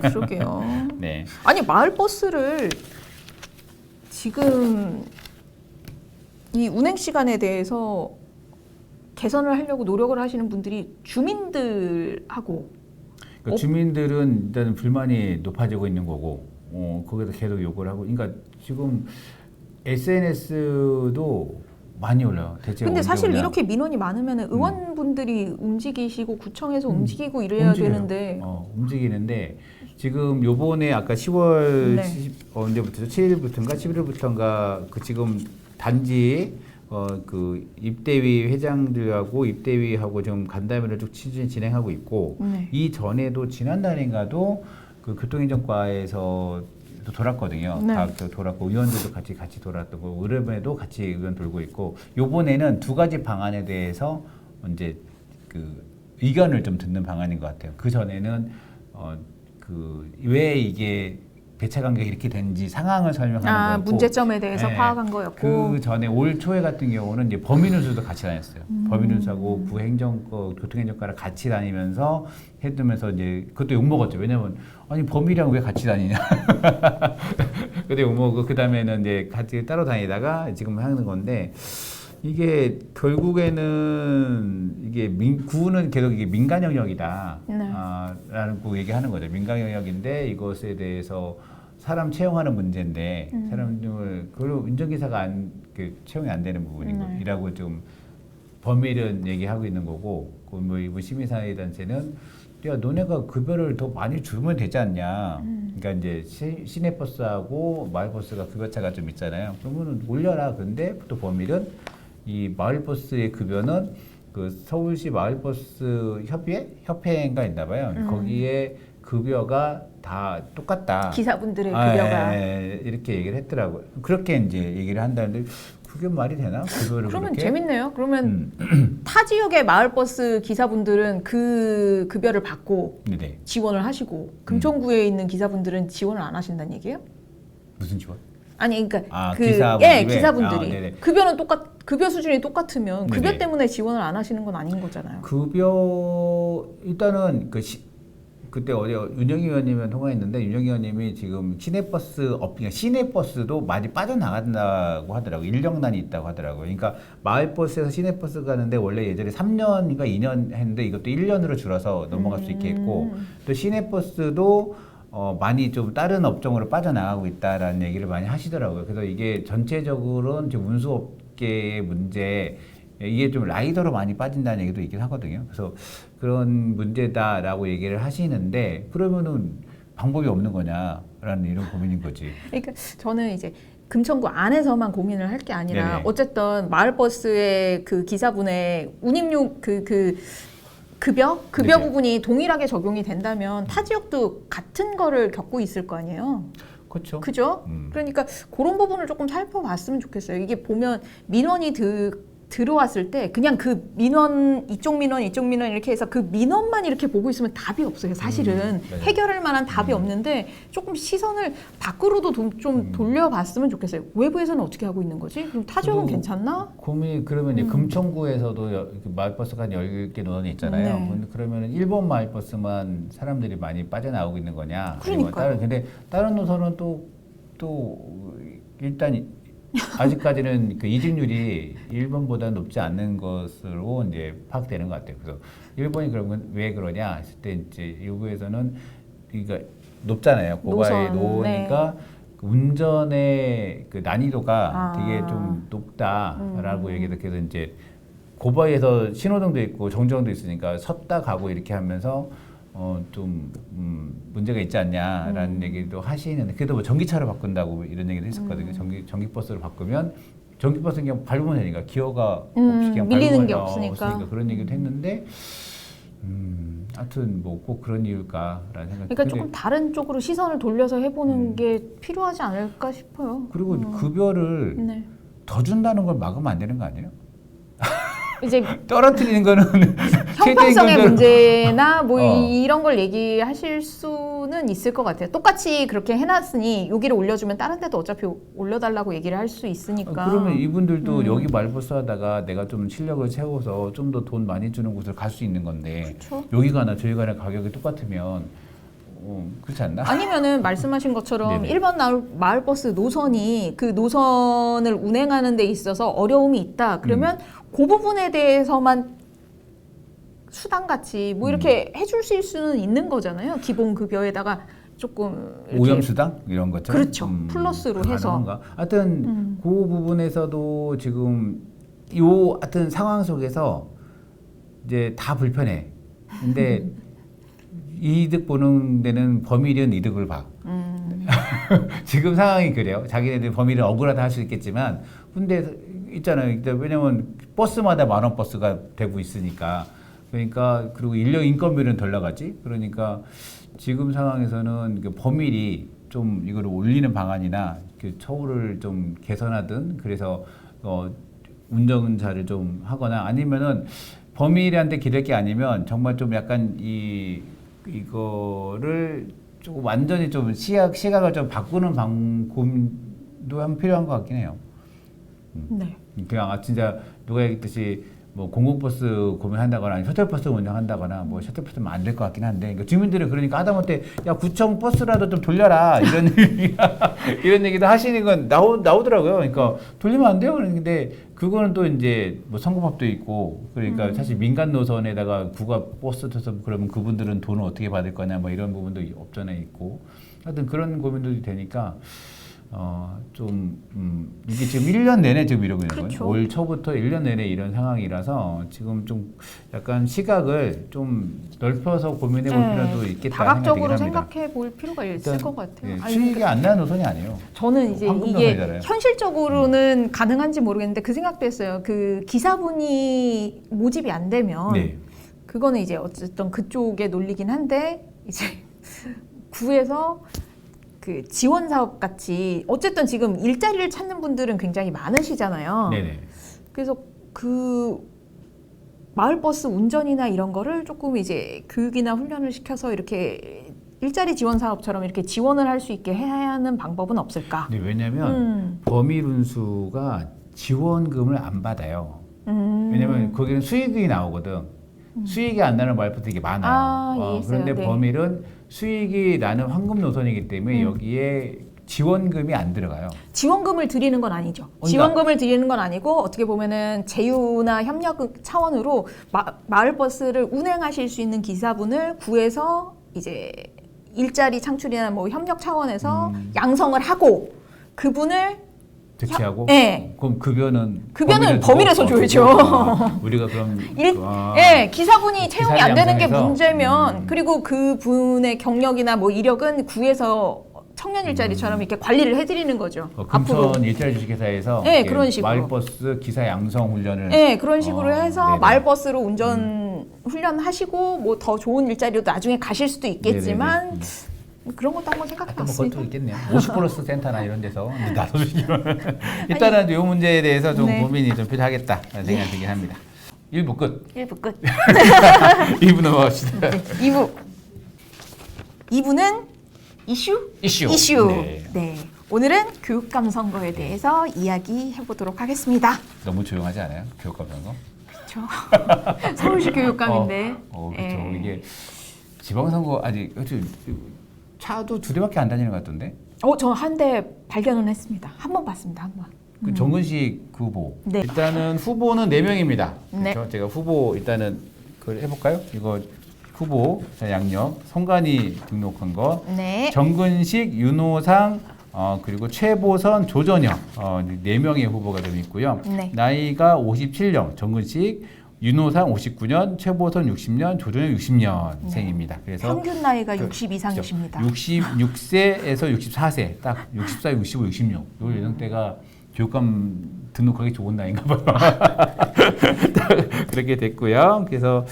그러게요. 네, 아니 마을버스를 지금 이 운행 시간에 대해서 개선을 하려고 노력을 하시는 분들이 주민들하고 그러니까 주민들은 일단 불만이 높아지고 있는 거고, 거기서 계속 요구를 하고, 그러니까 지금 SNS도 많이 올라요. 대체 근데 사실 오냐. 이렇게 민원이 많으면 의원분들이 움직이시고 구청에서 움직이고 이래야 움직여요. 되는데 움직이는데 지금 요번에 아까 10월 네. 언제부터죠? 7일부터인가 11일부터인가 그 지금 단지 그 입대위 회장들하고 입대위하고 지금 간담회를 쭉 진행하고 있고 네. 이 전에도 지난달인가도 그 교통행정과에서 또 돌았거든요. 네. 다 돌았고 의원들도 같이 돌았던 거, 의뢰에도 같이 의원 돌고 있고 요번에는 두 가지 방안에 대해서 이제 그 의견을 좀 듣는 방안인 것 같아요. 그 전에는 그 왜 이게 배차 간격이 이렇게 된지 상황을 설명하는 거였고 문제점에 대해서 네. 파악한 거였고 그 전에 올 초에 같은 경우는 이제 범인운수도 같이 다녔어요. 범인운수하고 부행정과 교통행정과를 같이 다니면서 해두면서 이제 그것도 욕 먹었죠. 왜냐면 아니 범인이랑 왜 같이 다니냐. 그때 욕 먹고 그 다음에는 이제 같이 따로 다니다가 지금 하는 건데. 이게 결국에는 이게 구는 계속 이게 민간 영역이다. 네. 라는 그 얘기하는 거죠. 민간 영역인데 이것에 대해서 사람 채용하는 문제인데 사람을 그리고 운전기사가 채용이 안 되는 부분이라고 좀 범일은 얘기하고 있는 거고, 뭐 일부 시민사회단체는 야 너네가 급여를 더 많이 주면 되지 않냐. 그러니까 이제 시내버스하고 마을버스가 급여 차가 좀 있잖아요. 그러면 올려라. 근데 또 범일은 이 마을버스의 급여는 그 서울시 마을버스 협회인가 있나 봐요. 거기에 급여가 다 똑같다. 기사분들의 급여가. 이렇게 얘기를 했더라고요. 그렇게 이제 얘기를 한다는데 그게 말이 되나? 급여를 그러면 그렇게? 재밌네요. 그러면 타 지역의 마을버스 기사분들은 그 급여를 받고 네네. 지원을 하시고 금천구에 있는 기사분들은 지원을 안 하신다는 얘기예요? 무슨 지원? 아니 그러니까 기사분들이? 기사분들이 네네. 급여는 급여 수준이 똑같으면 급여 네네. 때문에 지원을 안 하시는 건 아닌 거잖아요. 급여 일단은 그때 어제 윤영희 의원님이랑 통화했는데 윤영희 의원님이 지금 그러니까 시내버스도 많이 빠져나간다고 하더라고요. 인력난이 있다고 하더라고요. 그러니까 마을버스에서 시내버스 가는데 원래 예전에 3년인가 2년 했는데 이것도 1년으로 줄어서 넘어갈 수 있게 했고 또 시내버스도 많이 좀 다른 업종으로 빠져나가고 있다라는 얘기를 많이 하시더라고요. 그래서 이게 전체적으로는 이제 운수업계의 문제, 이게 좀 라이더로 많이 빠진다는 얘기도 있긴 하거든요. 그래서 그런 문제다라고 얘기를 하시는데 그러면은 방법이 없는 거냐라는 이런 고민인 거지. 그러니까 저는 이제 금천구 안에서만 고민을 할 게 아니라 네네. 어쨌든 마을버스의 그 기사분의 운임료 급여 네네. 부분이 동일하게 적용이 된다면 타 지역도 같은 거를 겪고 있을 거 아니에요. 그렇죠. 그죠? 그러니까 그런 부분을 조금 살펴봤으면 좋겠어요. 이게 보면 민원이 들어왔을 때 그냥 그 민원 이쪽 민원 이렇게 해서 그 민원만 이렇게 보고 있으면 답이 없어요. 사실은 네. 해결할 만한 답이 없는데 조금 시선을 밖으로도 좀 돌려봤으면 좋겠어요. 외부에서는 어떻게 하고 있는 거지? 그럼 타 지역은 저도 괜찮나? 그러면 이제 금천구에서도 마을버스가 한 10개 노선이 있잖아요. 네. 그러면은 1번 마을버스만 사람들이 많이 빠져나오고 있는 거냐? 그러니까요. 근데 다른 노선은 또 일단 아직까지는 그 이직률이 1번보다 높지 않는 것으로 이제 파악되는 것 같아요. 그래서 1번이 그러면 왜 그러냐 했을 때 이제 일부에서는 그러니까 높잖아요. 고바에 노선, 놓으니까 운전의 그 난이도가 되게 좀 높다라고 얘기해서 그래서 이제 고바에서 신호등도 있고 정정도 있으니까 섰다 가고 이렇게 하면서 문제가 있지 않냐라는 얘기도 하시는데 그래도 뭐 전기차로 바꾼다고 이런 얘기도 했었거든요. 전기버스로 바꾸면 전기버스는 그냥 밟으면 되니까 기어가 없이 그냥 밀리는 게 밟으면 없으니까. 그런 얘기도 했는데 하여튼 뭐 꼭 그런 이유일까라는 생각이 그러니까 조금 다른 쪽으로 시선을 돌려서 해보는 게 필요하지 않을까 싶어요. 그리고 급여를 네. 더 준다는 걸 막으면 안 되는 거 아니에요? 이제 떨어뜨리는 거는 형평성의 최저임금대로- 문제나 뭐 어. 이런 걸 얘기하실 수는 있을 것 같아요. 똑같이 그렇게 해놨으니 여기를 올려주면 다른 데도 어차피 올려달라고 얘기를 할 수 있으니까. 그러면 이분들도 여기 말버스 하다가 내가 좀 실력을 채워서 좀 더 돈 많이 주는 곳을 갈 수 있는 건데 그쵸. 여기 가나 저기 가나 가격이 똑같으면 그렇지 않나? 아니면은 말씀하신 것처럼 네네. 1번 마을버스 노선이 그 노선을 운행하는 데 있어서 어려움이 있다. 그러면 그 부분에 대해서만 수당같이 뭐 이렇게 해줄 수는 있는 거잖아요. 기본 급여에다가 조금 이렇게 오염수당 이런 것처럼 그렇죠. 플러스로 해서. 가능한가? 하여튼 그 부분에서도 지금 하여튼 상황 속에서 이제 다 불편해. 근데 이득 보는 데는 범인은 이득을 봐. 지금 상황이 그래요. 자기네들 범인은 억울하다 할 수 있겠지만 근데 있잖아요. 왜냐면 버스마다 10,000원 버스가 되고 있으니까. 그러니까 그리고 인건비는 덜 나가지. 그러니까 지금 상황에서는 그 범인이 좀 이걸 올리는 방안이나 그 처우를 좀 개선하든 그래서 운전자를 좀 하거나 아니면은 범인한테 기댈 게 아니면 정말 좀 약간 이거를 조금 완전히 좀 시각을 좀 바꾸는 고민도 한 필요한 것 같긴 해요. 네. 그냥 진짜 누가 얘기했듯이 뭐 공공버스 고민한다거나 아니면 셔틀버스 운영한다거나 뭐 셔틀버스면 안 될 것 같긴 한데 그러니까 주민들은 그러니까 하다못해 야 구청 버스라도 좀 돌려라 이런 얘기도 하시는 건 나오더라고요. 그러니까 돌리면 안 돼요. 근데 그거는 또 이제 뭐 선거법도 있고 그러니까 사실 민간 노선에다가 국가 버스 타서 그러면 그분들은 돈을 어떻게 받을 거냐 뭐 이런 부분도 없잖아요 있고 하여튼 그런 고민들이 되니까 이게 지금 1년 내내 지금 이러고 있는 그렇죠. 거예요. 올 초부터 1년 내내 이런 상황이라서 지금 좀 약간 시각을 좀 넓혀서 고민해 볼 필요도 있겠다 다각적으로 생각이 합니다. 생각해 볼 필요가 있을 것 같아요. 아니, 수익이 안 나는 노선이 아니에요. 저는 이제 황금 이게 노선이잖아요. 현실적으로는 가능한지 모르겠는데 그 생각도 했어요. 그 기사분이 모집이 안 되면 네. 그거는 이제 어쨌든 그쪽의 논리긴 한데 이제 구에서 그 지원 사업 같이 어쨌든 지금 일자리를 찾는 분들은 굉장히 많으시잖아요. 네네. 그래서 그 마을버스 운전이나 이런 거를 조금 이제 교육이나 훈련을 시켜서 이렇게 일자리 지원 사업처럼 이렇게 지원을 할 수 있게 해야 하는 방법은 없을까? 네, 왜냐하면 범위룬수가 지원금을 안 받아요. 왜냐하면 거기는 수익이 나오거든. 수익이 안 나는 마을버스 되게 많아요. 이해했어요. 그런데 네. 범위는 수익이 나는 황금 노선이기 때문에 여기에 지원금이 안 들어가요. 지원금을 드리는 건 아니죠. 그러니까. 지원금을 드리는 건 아니고 어떻게 보면은 제휴나 협력 차원으로 마을버스를 운행하실 수 있는 기사분을 구해서 이제 일자리 창출이나 뭐 협력 차원에서 양성을 하고 그분을 대체하고. 네. 그럼 급여는 범위에서 줘야죠. 우리가 그럼 기사분이 채용이 안 되는 게 양성해서? 문제면 그리고 그분의 경력이나 뭐 이력은 구에서 청년 일자리처럼 이렇게 관리를 해드리는 거죠. 앞으로. 금천 일자리 주식회사에서 네, 그런 식으로. 마을버스 기사 양성 훈련을 네, 그런 식으로 해서 네네. 마을버스로 운전 훈련하시고 뭐 더 좋은 일자리로 나중에 가실 수도 있겠지만 네네네. 그런 것도 한번 생각해 뭐 봤습니다. 그것도 있겠네요. 50플러스 센터나 이런 데서 나눠주시면 일단은 이 문제에 대해서 좀 네. 고민이 좀 필요하겠다 생각이 들긴 합니다. 1부 끝. 1부 끝. 2부 넘어갑시다. 2부는 이슈? 이슈. 네. 오늘은 교육감 선거에 대해서 이야기해 보도록 하겠습니다. 너무 조용하지 않아요? 교육감 선거? 그렇죠. 서울시 교육감인데. 그렇죠. 예. 이게 지방선거 아직 차도 2대밖에 안 다니는 것 같던데. 저 한 대 발견은 했습니다. 한 번 봤습니다. 한 번. 그 정근식 후보. 네. 일단은 후보는 4명입니다. 네. 그렇죠? 제가 후보 일단은 그걸 해볼까요? 이거 후보 양력 성관이 등록한 거. 네. 정근식, 윤호상, 그리고 최보선, 조전혁 4명의 후보가 좀 있고요. 네. 나이가 57년, 정근식, 윤호상 59년, 최보선 60년, 조전혁 60년생입니다. 그래서 평균 나이가 그- 60 이상이십니다. 66세에서 64세, 딱 64, 65, 66. 요 연령대가 교육감 등록하기 좋은 나이인가 봐요. 그렇게 됐고요. 그래서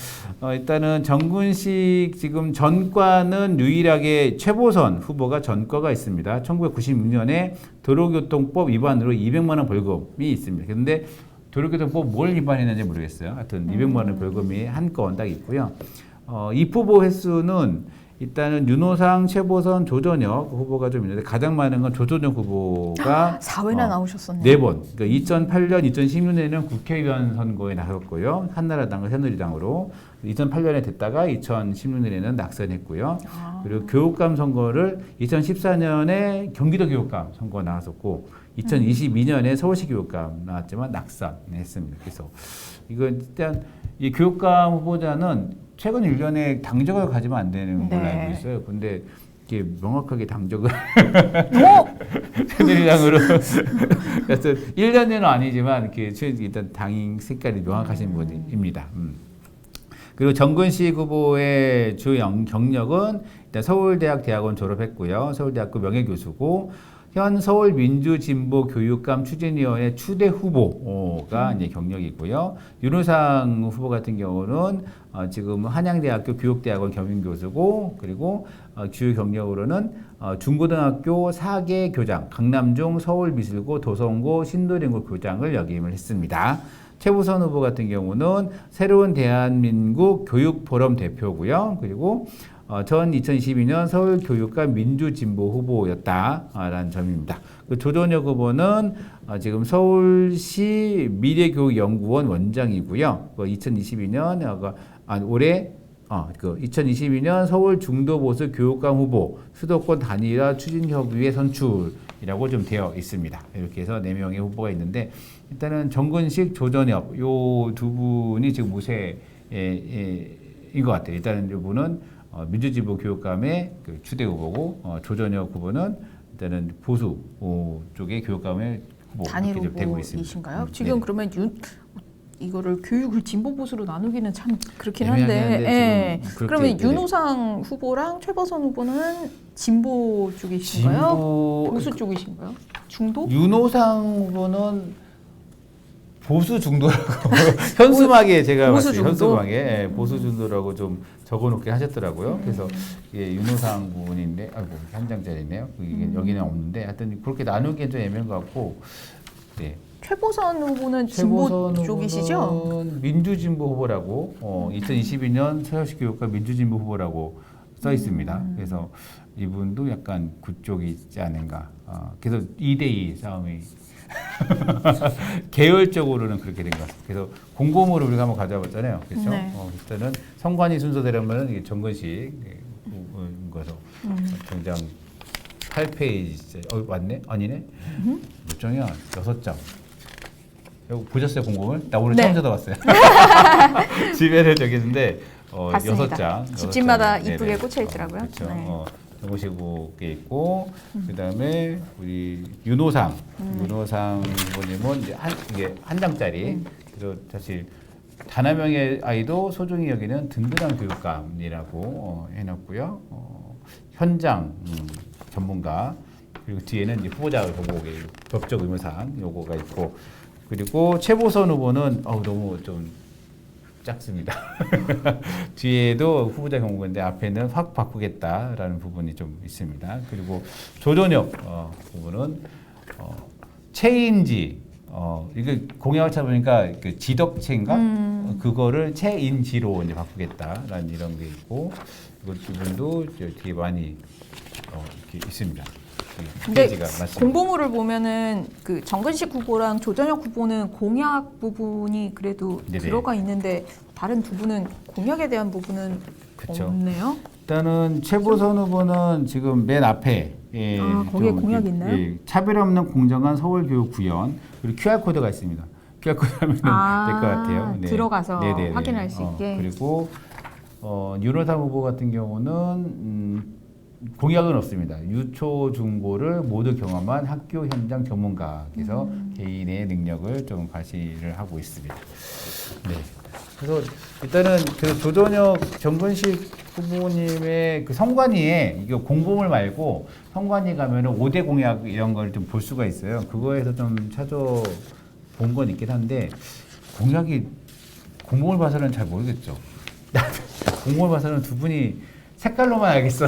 일단은 정근식 지금 전과는 유일하게 최보선 후보가 전과가 있습니다. 1996년에 도로교통법 위반으로 200만 원 벌금이 있습니다. 그런데 도로교통법 뭘 위반했는지 모르겠어요. 하여튼 200만 원 벌금이 한 건 딱 있고요. 입후보 횟수는 일단은 윤호상, 최보선, 조전혁 후보가 좀 있는데 가장 많은 건 조전혁 후보가 4회나 나오셨었네요. 4번. 그러니까 2008년, 2016년에는 국회의원 선거에 나섰고요. 한나라당과 새누리당으로. 2008년에 됐다가 2016년에는 낙선했고요. 그리고 교육감 선거를 2014년에 경기도 교육감 선거 나왔었고 2022년에 서울시 교육감 나왔지만 낙선했습니다. 그래서 이건 일단 이 교육감 후보자는 최근 1년에 당적을 가지면 안 되는 걸로 네. 알고 있어요. 근데 이게 명확하게 당적을 오! 새누리당으로 그래서 1년은 아니지만 이렇게 일단 당인 색깔이 명확하신 분입니다. 그리고 정근식 후보의 주 경력은 일단 서울대학 대학원 졸업했고요. 서울대학교 명예교수고 현 서울민주진보교육감 추진위원회 추대 후보가 이제 경력이고요. 윤호상 후보 같은 경우는 지금 한양대학교 교육대학원 겸임교수고 그리고 주요 경력으로는 중고등학교 4개 교장, 강남중 서울미술고 도성고 신도림고 교장을 역임을 했습니다. 최보선 후보 같은 경우는 새로운 대한민국 교육포럼 대표고요. 그리고 전 2022년 서울교육감 민주진보 후보였다라는 점입니다. 그 조전혁 후보는 지금 서울시 미래교육연구원 원장이고요. 2022년 올해 2022년 서울 중도보수 교육감 후보 수도권 단일화 추진협의회 선출이라고 좀 되어 있습니다. 이렇게 해서 4명의 후보가 있는데 일단은 정근식, 조전혁 요 두 분이 지금 무쇠인 것 같아요. 일단은 이 분은 민주진보 교육감의 그 추대 후보고 조전혁 후보는 일단은 보수 쪽의 교육감의 후보 단일 이렇게 좀 되고 있습니다. 후보이신가요? 지금 네. 그러면 이거를 교육을 진보 보수로 나누기는 참 그렇긴 애매하긴 한데, 한데 예. 지금 그렇게, 그러면 네. 윤호상 후보랑 최보선 후보는 진보 쪽이신가요? 보수 쪽이신가요? 중도? 윤호상 후보는 보수 중도라고 현수막에 제가 보수 봤어요. 중도? 현수막에 예, 보수 중도라고 좀 적어놓게 하셨더라고요. 그래서 이게 윤호상 부분인데, 아이고 한 장짜리 있네요. 이게 여기는 없는데, 하여튼 그렇게 나누기엔 좀 애매한 것 같고, 네. 최보선 후보는 진보 최보선 쪽이시죠? 후보는 민주진보 후보라고 2022년 서울시 교육감 민주진보 후보라고 써 있습니다. 그래서 이분도 약간 그쪽이 있지 않은가. 그래서 2대2 싸움이 계열적으로는 그렇게 된 것 같습니다. 그래서 공고모를 우리가 한번 가져와 봤잖아요. 그렇죠? 네. 일단은 선관위 순서대로면 이게 정근식 거서 굉장 8페이지. 맞네? 아니네? 몇 장이야? 6장. 보셨어요, 공공을? 나 오늘 네. 처음 찾아봤어요. 집에는 저기 있는데 봤습니다. 6장. 집집마다 6장. 이쁘게 네네. 꽂혀 있더라고요. 그렇죠. 네. 정보시국에 있고 그다음에 우리 윤호상 후보님은 이제 이게 한 장짜리. 그래서 사실 단 한 명의 아이도 소중히 여기는 든든한 교육감이라고 해놨고요. 현장 전문가, 그리고 뒤에는 이제 후보자 정보의 법적 의무상 요거가 있고, 그리고 최보선 후보는 너무 좀 작습니다. 뒤에도 후보자 경고인데 앞에는 확 바꾸겠다라는 부분이 좀 있습니다. 그리고 조전혁 후보는 최인지, 이거 공약을 찾아보니까 그 지덕체인가 그거를 최인지로 이제 바꾸겠다라는 이런 게 있고, 이분도 뒤에 많이 이렇게 있습니다. 근데 페이지가 맞습니다. 공보물을 보면은 그 정근식 후보랑 조전혁 후보는 공약 부분이 그래도 네네. 들어가 있는데 다른 두 분은 공약에 대한 부분은 그쵸. 없네요. 일단은 최보선 후보는 지금 맨 앞에 거기에 좀 공약이 이렇게, 있나요? 차별 없는 공정한 서울교육 구현, 그리고 QR 코드가 있습니다. QR 코드 하면 될 것 같아요. 들어가서 확인할 수 있게. 그리고 윤호상 후보 같은 경우는 공약은 없습니다. 유초 중고를 모두 경험한 학교 현장 전문가에서 개인의 능력을 좀 과시를 하고 있습니다. 네. 그래서 일단은 그 조전혁 정근식 후보님의 그 선관위에 이거 공보물 말고 선관위 가면은 5대 공약 이런 걸 좀 볼 수가 있어요. 그거에서 좀 찾아본 건 있긴 한데 공약이 공보물 봐서는 잘 모르겠죠. 공보물 봐서는 두 분이 색깔로만 알겠어.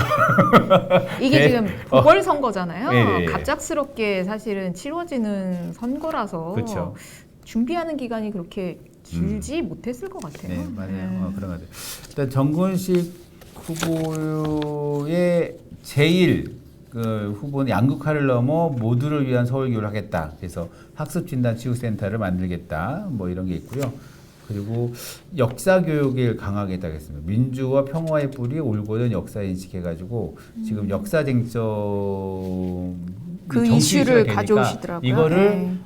이게 네. 지금 보궐선거잖아요. 네네. 갑작스럽게 사실은 치러지는 선거라서 그렇죠. 준비하는 기간이 그렇게 길지 못했을 것 같아요. 네, 맞아요. 그런 것 같아요. 일단 정근식 후보의 제1 후보는 양극화를 넘어 모두를 위한 서울교육을 하겠다. 그래서 학습진단치유센터를 만들겠다. 뭐 이런 게 있고요. 그리고 역사교육을 강하게 하겠습니다. 민주와 평화의 뿌리 올곧은 역사 인식해가지고 지금 역사쟁점 그 정치 이슈를 되니까 가져오시더라고요. 이거를 네.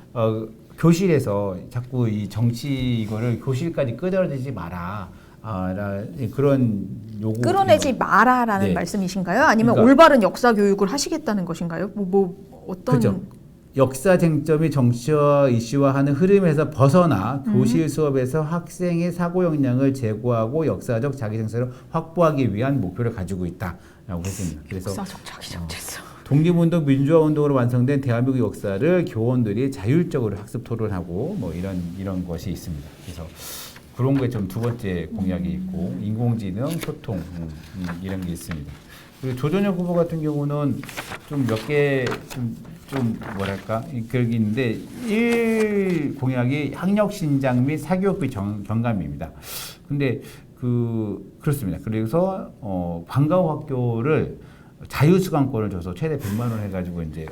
교실에서 자꾸 이 정치 이거를 교실까지 끌어들이지 마라. 그런 요구. 끌어내지 마라라는 네. 말씀이신가요? 아니면 그러니까- 올바른 역사 교육을 하시겠다는 것인가요? 어떤 그죠. 역사 쟁점이 정치와 이슈화하는 흐름에서 벗어나 교실 수업에서 학생의 사고 역량을 제고하고 역사적 자기 생사를 확보하기 위한 목표를 가지고 있다라고 했습니다. 그래서 역사적 자기정체성. 독립운동, 민주화운동으로 완성된 대한민국 역사를 교원들이 자율적으로 학습 토론하고 뭐 이런 것이 있습니다. 그래서 그런 게 좀 두 번째 공약이 있고, 인공지능, 소통 이런 게 있습니다. 그리고 조전혁 후보 같은 경우는 좀 몇 개 좀 뭐랄까 그런 게 있는데 1 공약이 학력 신장 및 사교육비 경감입니다. 근데 그렇습니다. 그래서 방과후 학교를 자유수강권을 줘서 최대 100만 원 해가지고 이제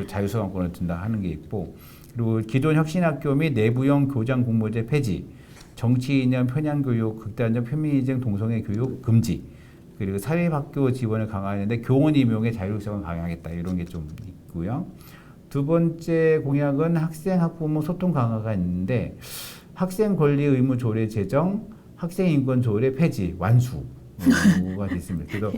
자유수강권을 준다 하는 게 있고, 그리고 기존 혁신학교 및 내부형 교장 공모제 폐지, 정치 이념 편향 교육, 극단적 페미니즘 동성애 교육 금지, 그리고 사립학교 지원을 강화하는데 교원 임용의 자율성을 강화하겠다 이런 게 좀 있고요. 두 번째 공약은 학생 학부모 소통 강화가 있는데 학생 권리 의무 조례 제정, 학생 인권 조례 폐지, 완수가 됐습니다. 그래서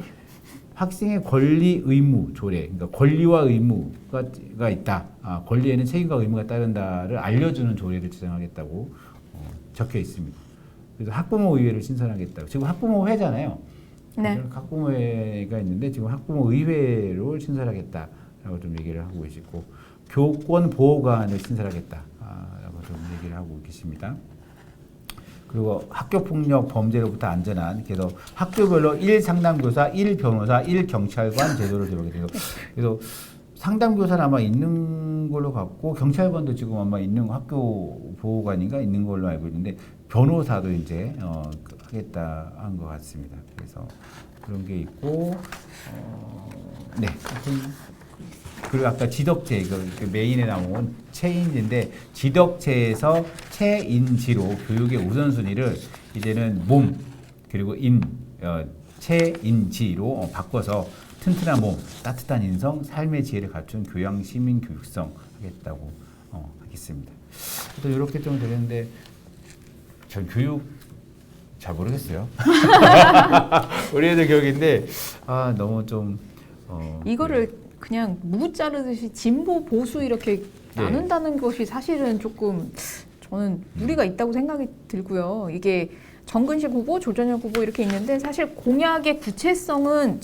학생의 권리 의무 조례, 그러니까 권리와 의무가 있다. 권리에는 책임과 의무가 따른다를 알려주는 조례를 제정하겠다고 적혀 있습니다. 그래서 학부모 의회를 신설하겠다고. 지금 학부모 회잖아요. 네. 학부모회가 있는데 지금 학부모 의회를 신설하겠다라고 좀 얘기를 하고 계시고, 교권 보호관을 신설하겠다라고 좀 얘기를 하고 계십니다. 그리고 학교폭력 범죄로부터 안전한, 그래서 학교별로 1 상담교사, 1 변호사, 1 경찰관 제도를 들어오게 돼요. 그래서 상담교사는 아마 있는 걸로 같고, 경찰관도 지금 아마 있는, 학교 보호관인가 있는 걸로 알고 있는데, 변호사도 이제 하겠다 한 것 같습니다. 그래서 그런 게 있고, 네. 그리고 아까 지덕체, 그 메인에 나온 체인지인데, 지덕체에서 체인지로 교육의 우선순위를 이제는 몸, 그리고 체인지로 바꿔서 튼튼한 몸, 따뜻한 인성, 삶의 지혜를 갖춘 교양 시민 교육성 하겠다고 하겠습니다. 또 이렇게 좀 되는데, 전 교육 잘 모르겠어요. 우리 애들 교육인데, 너무 좀 이거를 그냥 무 자르듯이 진보 보수 이렇게 나눈다는 것이 사실은 조금 저는 무리가 있다고 생각이 들고요. 이게 정근식 후보, 조전혁 후보 이렇게 있는데, 사실 공약의 구체성은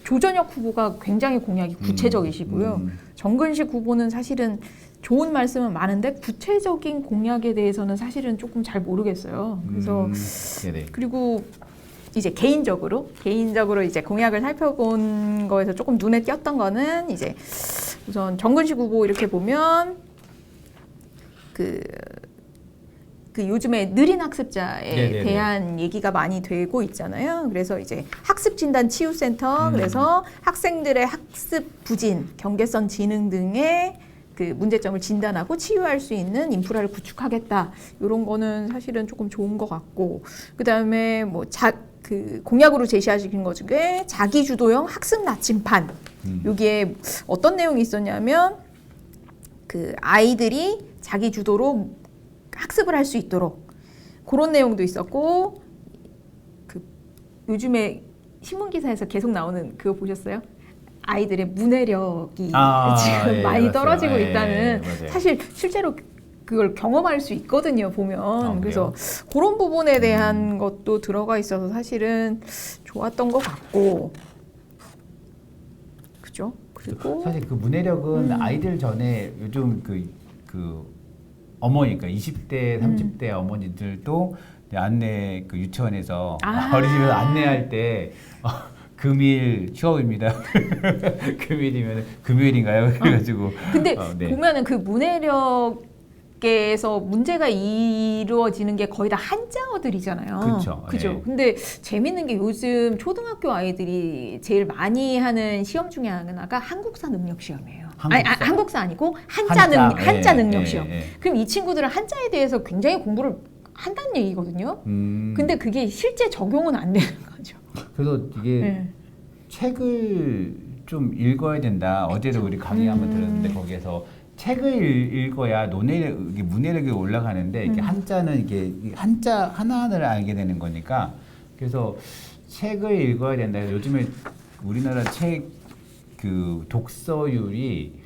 조전혁 후보가 굉장히 공약이 구체적이시고요. 정근식 후보는 사실은 좋은 말씀은 많은데 구체적인 공약에 대해서는 사실은 조금 잘 모르겠어요. 그래서 그리고 이제 개인적으로 이제 공약을 살펴본 거에서 조금 눈에 띄었던 거는, 이제 우선 정근식 후보 이렇게 보면 그 요즘에 느린 학습자에 대한 얘기가 많이 되고 있잖아요. 그래서 이제 학습진단 치유센터, 그래서 학생들의 학습 부진, 경계선 지능 등의 그 문제점을 진단하고 치유할 수 있는 인프라를 구축하겠다. 이런 거는 사실은 조금 좋은 것 같고, 그 다음에 뭐 그 공약으로 제시하신 것 중에 자기주도형 학습 나침판. 여기에 어떤 내용이 있었냐면, 그 아이들이 자기주도로 학습을 할 수 있도록 그런 내용도 있었고, 그 요즘에 신문 기사에서 계속 나오는 그거 보셨어요? 아이들의 문해력이 지금 많이 떨어지고 있다는, 사실 실제로 그걸 경험할 수 있거든요, 보면. 그래서 그런 부분에 대한 것도 들어가 있어서 사실은 좋았던 것 같고, 그죠? 그리고 사실 그 문해력은 아이들 전에 요즘 그 어머니, 그러니까 20대, 30대 어머니들도 안내, 그 유치원에서 어린이집에서 안내할 때 금일 휴업입니다. 금일이면 금요일인가요? 그래가지고. 근데 보면은 그 문해력에서 문제가 이루어지는 게 거의 다 한자어들이잖아요. 그렇죠. 그죠. 근데 재밌는 게 요즘 초등학교 아이들이 제일 많이 하는 시험 중에 하나가 한국사 능력 시험이에요. 한국사 아니고 한자 능력 시험. 그럼 이 친구들은 한자에 대해서 굉장히 공부를 한다는 얘기거든요. 근데 그게 실제 적용은 안 되는 거죠. 그래서 이게 책을 좀 읽어야 된다. 어제도 우리 강의 한번 들었는데, 거기에서 책을 읽어야 문해력이 올라가는데, 이게 한자는 이게 한자 하나하나를 알게 되는 거니까, 그래서 책을 읽어야 된다. 요즘에 우리나라 책 그 독서율이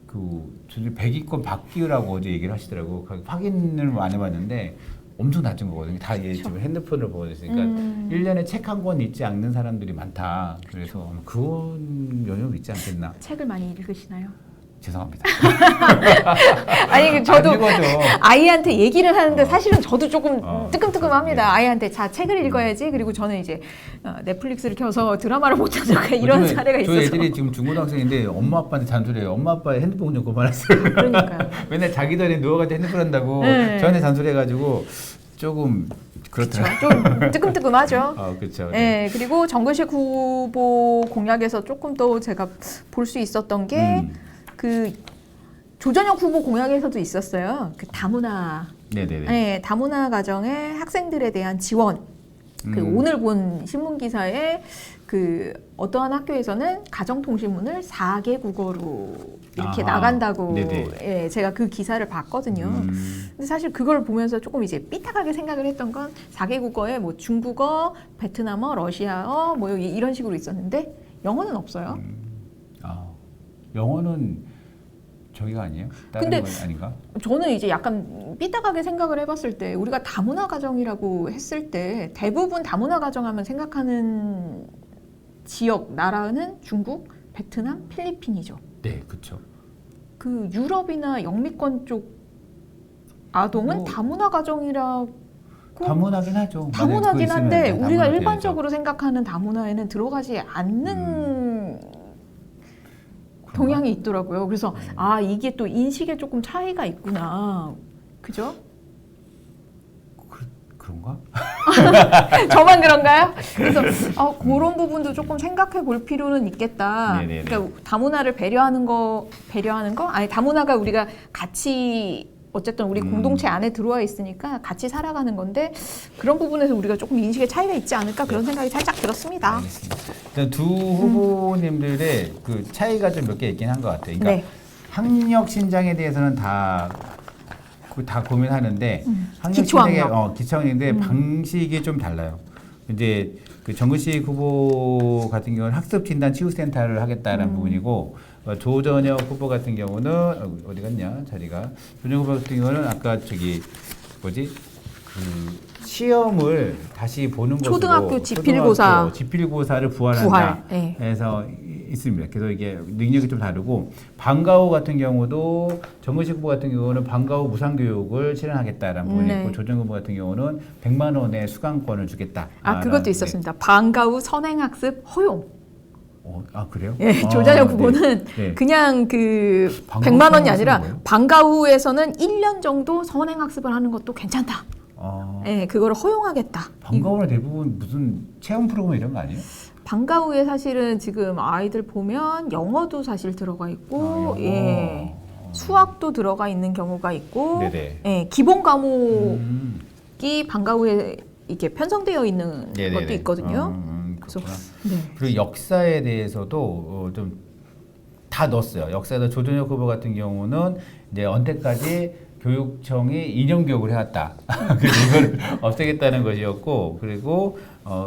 그 100위권 박기우라고 어제 얘기를 하시더라고. 확인을 안 해봤는데 엄청 낮은 거거든요. 다 지금 핸드폰을 보고 있으니까 1년에 책 한 권 읽지 않는 사람들이 많다. 그래서 그런 영역이 있지 않겠나. 책을 많이 읽으시나요? 죄송합니다. 아니, 저도 아이한테 얘기를 하는데 사실은 저도 조금 뜨끔뜨끔합니다. 아이한테 자, 책을 읽어야지. 그리고 저는 이제 넷플릭스를 켜서 드라마를 못 찾아가 이런 사례가 있어서. 저희 애들이 지금 중고등학생인데 엄마 아빠한테 잔소리해요. 엄마 아빠 핸드폰 좀 그만하세요. 그러니까요. 맨날 자기 전에 누워가지고 핸드폰 한다고 저한테 잔소리해가지고 조금 그렇더라고요. 좀 뜨끔뜨끔하죠. 그렇죠. 네, 그리고 정근식 후보 공약에서 조금 더 제가 볼 수 있었던 게 그 조전혁 후보 공약에서도 있었어요. 그 다문화, 다문화 가정의 학생들에 대한 지원. 그 오늘 본 신문 기사에 그 그 어떠한 학교에서는 가정통신문을 4개 국어로 이렇게 아하. 나간다고 네네. 예, 제가 그 기사를 봤거든요. 근데 사실 그걸 보면서 조금 이제 삐딱하게 생각을 했던 건 4개 국어에 뭐 중국어, 베트남어, 러시아어 뭐 이런 식으로 있었는데 영어는 없어요. 영어는 저기가 아니에요? 다른 근데 건 아닌가? 저는 이제 약간 삐딱하게 생각을 해봤을 때 우리가 다문화 가정이라고 했을 때 대부분 다문화 가정하면 생각하는 지역 나라는 중국, 베트남, 필리핀이죠. 네, 그렇죠. 그 유럽이나 영미권 쪽 아동은 뭐, 다문화 가정이라고 다문화긴 하죠. 다문화긴 한데 그거 있으면 우리가 다문화 일반적으로 생각하는 다문화에는 들어가지 않는 경향이 있더라고요. 그래서 아 이게 또 인식에 조금 차이가 있구나. 그죠? 그런가? 저만 그런가요? 그래서 그런 부분도 조금 생각해 볼 필요는 있겠다. 네네네. 그러니까 다문화를 배려하는 거, 아니 다문화가 우리가 같이 어쨌든 우리 공동체 안에 들어와 있으니까 같이 살아가는 건데 그런 부분에서 우리가 조금 인식의 차이가 있지 않을까 그런 생각이 살짝 들었습니다. 알겠습니다. 일단 두 후보님들의 그 차이가 좀 몇 개 있긴 한 것 같아요. 그러니까 네. 학력 신장에 대해서는 다 고민하는데 학력 기초학력. 신장의 기초학력인데 방식이 좀 달라요. 이제 그 정근식 후보 같은 경우는 학습 진단 치유센터를 하겠다는 부분이고 조전혁 후보 같은 경우는 어디 갔냐 자리가 조전혁 후보 같은 경우는 아까 저기 뭐지 그 시험을 다시 보는 것으로 초등학교 지필고사. 지필고사를 부활한다 부활, 네. 해서 있습니다. 그래서 이게 능력이 좀 다르고 방과후 같은 경우도 정근식 후보 같은 경우는 방과후 무상교육을 실현하겠다라는 부분이 네. 있고 조정근 후보 같은 경우는 100만 원의 수강권을 주겠다. 그것도 있었습니다. 방과 후 선행학습 허용. 그래요? 예, 조전혁 후보는 네. 그냥 그 방과 100만 원이 선행학습은 아니라 뭐예요? 방과 후에서는 1년 정도 선행학습을 하는 것도 괜찮다. 예, 그거를 허용하겠다. 방과후는 대부분 무슨 체험 프로그램 이런 거 아니에요? 방과 후에 사실은 지금 아이들 보면 영어도 사실 들어가 있고, 영어. 예, 수학도 들어가 있는 경우가 있고, 네네. 예, 기본 과목이 음. 방과 후에 이렇게 편성되어 있는 네네네. 것도 있거든요. 그래서 네. 그리고 역사에 대해서도 좀 다 넣었어요. 역사에서 조전혁 후보 같은 경우는 이제 언제까지 교육청이 이념 교육을 해왔다. 그래서 이걸 없애겠다는 것이었고, 그리고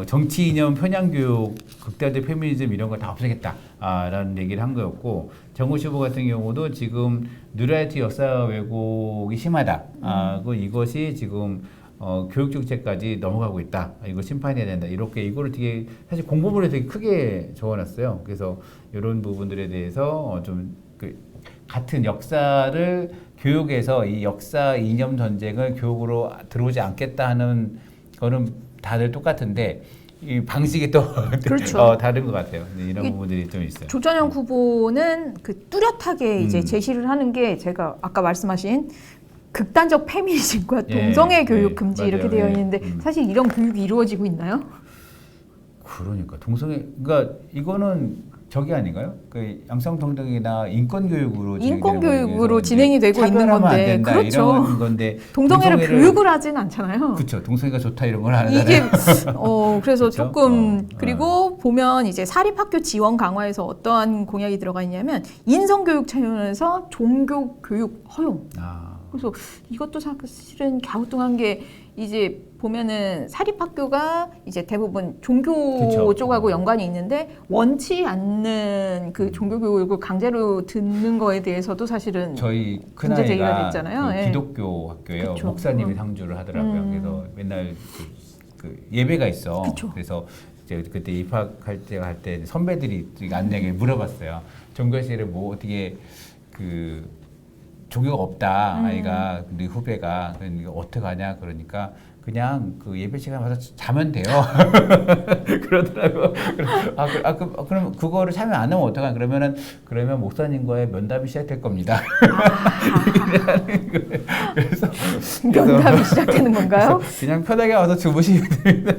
정치 이념 편향 교육, 극단적 페미니즘 이런 거 다 없애겠다라는 얘기를 한 거였고, 정우시 후보 같은 경우도 지금 뉴라이트 역사 왜곡이 심하다. 그 이것이 지금 교육 정책까지 넘어가고 있다. 이거 심판해야 된다. 이렇게 이거를 되게 사실 공부문에 되게 크게 적어놨어요. 그래서 이런 부분들에 대해서 같은 역사를 교육에서 이 역사 이념 전쟁을 교육으로 들어오지 않겠다 하는 거는 다들 똑같은데 이 방식이 또 그렇죠. 다른 것 같아요. 이런 부분들이 좀 있어요. 조전혁 후보는 그 뚜렷하게 이제 제시를 하는 게 제가 아까 말씀하신 극단적 페미니즘과 예, 동성애 예, 교육 금지 맞아요. 이렇게 되어 예. 있는데 사실 이런 교육이 이루어지고 있나요? 그러니까 그러니까 이거는 저기 아닌가요? 그 양성평등이나 인권교육으로 인권교육으로 진행이 되고 있는 건데, 안 된다, 그렇죠. 이런 건데 동성애를 교육을 하진 않잖아요. 그렇죠. 동성애가 좋다 이런 걸 하잖아요. 이게 그래서 그렇죠? 조금 그리고 보면 이제 사립학교 지원 강화에서 어떠한 공약이 들어가 있냐면 인성교육 차원에서 종교교육 허용. 그래서 이것도 사실은 갸우뚱한 게 이제 보면은 사립학교가 이제 대부분 종교 그쵸. 쪽하고 연관이 있는데 원치 않는 그 종교 교육을 강제로 듣는 거에 대해서도 사실은 저희 문제 제기가 큰아이가 됐잖아요. 그 예. 기독교 학교예요. 그쵸. 목사님이 상주를 하더라고요. 그래서 맨날 그 예배가 있어. 그쵸. 그래서 이제 그때 입학할 때 선배들이 안내게 물어봤어요. 종교실에 뭐 어떻게 그 종교가 없다 아이가 근데 후배가 그러니까 어떻게 하냐 그러니까 그냥 그 예배 시간 와서 자면 돼요. 그러더라고. 그럼 그거를 참여 안 하면 어떡하? 그러면 목사님과의 면담이 시작될 겁니다. 그래서 면담이 시작되는 건가요? 그냥 편하게 와서 주무시면 됩니다.